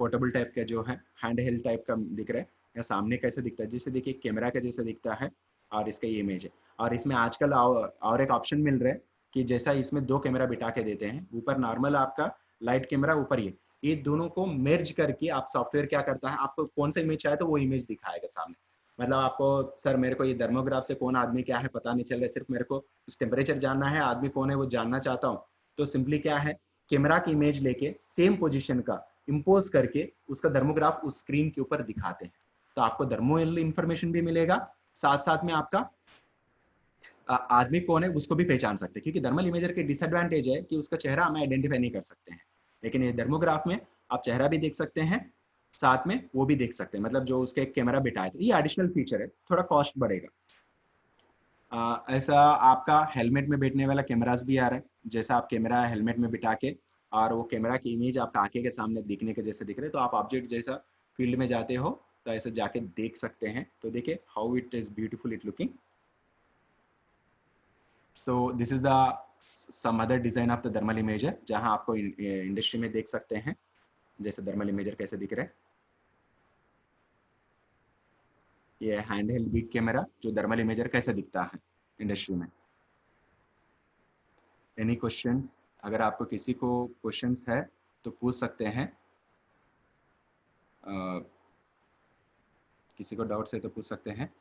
पोर्टेबल टाइप का जो है हैंड हेल्ड टाइप का दिख रहा है, या सामने कैसे दिखता है, जैसे देखिए कैमरा का जैसा दिखता है, और इसका ये इमेज है। और इसमें आजकल और एक ऑप्शन मिल रहा है कि जैसा इसमें दो कैमरा बिठा के देते हैं, ऊपर नॉर्मल आपका लाइट कैमरा, ऊपर ये दोनों को मेर्ज करके आप सॉफ्टवेयर क्या करता है, आपको कौन सा इमेज चाहिए तो वो इमेज दिखाएगा सामने। मतलब आपको सर मेरे को ये थर्मोग्राफ से कौन आदमी क्या है पता नहीं चल रहा है, सिर्फ मेरे को उस टेम्परेचर जानना है, आदमी कौन है वो जानना चाहता हूँ, तो सिंपली क्या है कैमरा की इमेज लेके सेम पोजिशन का इम्पोज करके उसका थर्मोग्राफ उस स्क्रीन के ऊपर दिखाते हैं, तो आपको थर्मल इंफॉर्मेशन भी मिलेगा, साथ साथ में आपका आदमी कौन है उसको भी पहचान सकते हैं। क्योंकि थर्मल इमेजर के डिसएडवांटेज है कि उसका चेहरा हमें आइडेंटिफाई नहीं कर सकते हैं, लेकिन ये थर्मोग्राफ में आप चेहरा भी देख सकते हैं, साथ में वो भी देख सकते हैं, मतलब जो उसके कैमरा बिठाए, तो ये एडिशनल फीचर है, थोड़ा कॉस्ट बढ़ेगा। ऐसा आपका हेलमेट में बैठने वाला कैमरास भी आ रहा है, जैसा आप कैमरा हेलमेट में बिठा के और वो कैमरा की इमेज आपका आंखें के सामने दिखने के जैसे दिख रहे, तो आप ऑब्जेक्ट जैसा फील्ड में जाते हो तो ऐसे जाके देख सकते हैं। तो देखिए how it is beautiful it looking. So this is the some other design of the thermal imager, जहां आपको इंडस्ट्री में देख सकते हैं जैसे थर्मल इमेजर कैसे दिख रहा है। ये हैंड हेल्ड बिग कैमरा जो थर्मल इमेजर कैसे दिखता है इंडस्ट्री में। Any questions? अगर आपको किसी को क्वेश्चंस है तो पूछ सकते हैं। किसी को डाउट्स है तो पूछ सकते हैं।